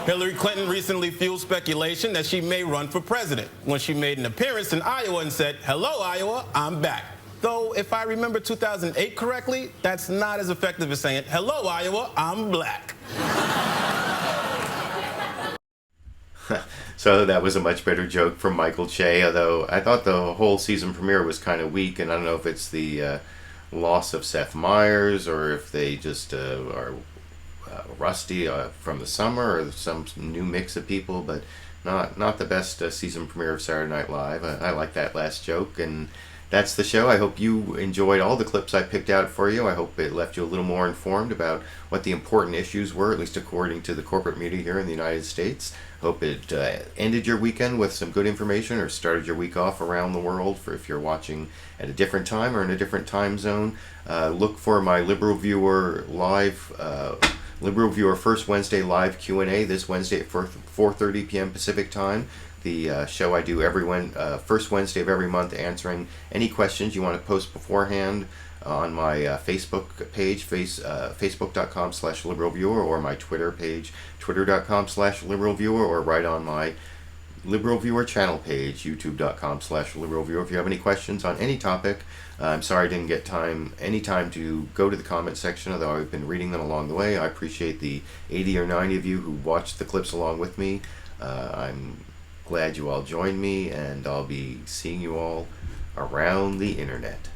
Hillary Clinton recently fueled speculation that she may run for president when she made an appearance in Iowa and said, "Hello, Iowa, I'm back." Though, if I remember 2008 correctly, that's not as effective as saying, "Hello, Iowa, I'm black." So that was a much better joke from Michael Che, although I thought the whole season premiere was kind of weak, and I don't know if it's the loss of Seth Meyers or if they just are rusty from the summer, or some new mix of people, but not the best season premiere of Saturday Night Live. I like that last joke, and that's the show. I hope you enjoyed all the clips I picked out for you. I hope it left you a little more informed about what the important issues were, at least according to the corporate media here in the United States. Hope it ended your weekend with some good information, or started your week off around the world for if you're watching at a different time or in a different time zone. Look for my LiberalViewer live, LiberalViewer First Wednesday live Q&A this Wednesday at 4:30 p.m. Pacific time. The show I do every first Wednesday of every month, answering any questions you want to post beforehand on my Facebook page, facebook.com/LiberalViewer, or my Twitter page, twitter.com/LiberalViewer, or right on my LiberalViewer channel page, youtube.com/LiberalViewer. If you have any questions on any topic, I'm sorry I didn't get any time to go to the comment section, although I've been reading them along the way. I appreciate the 80 or 90 of you who watched the clips along with me. I'm glad you all joined me, and I'll be seeing you all around the internet.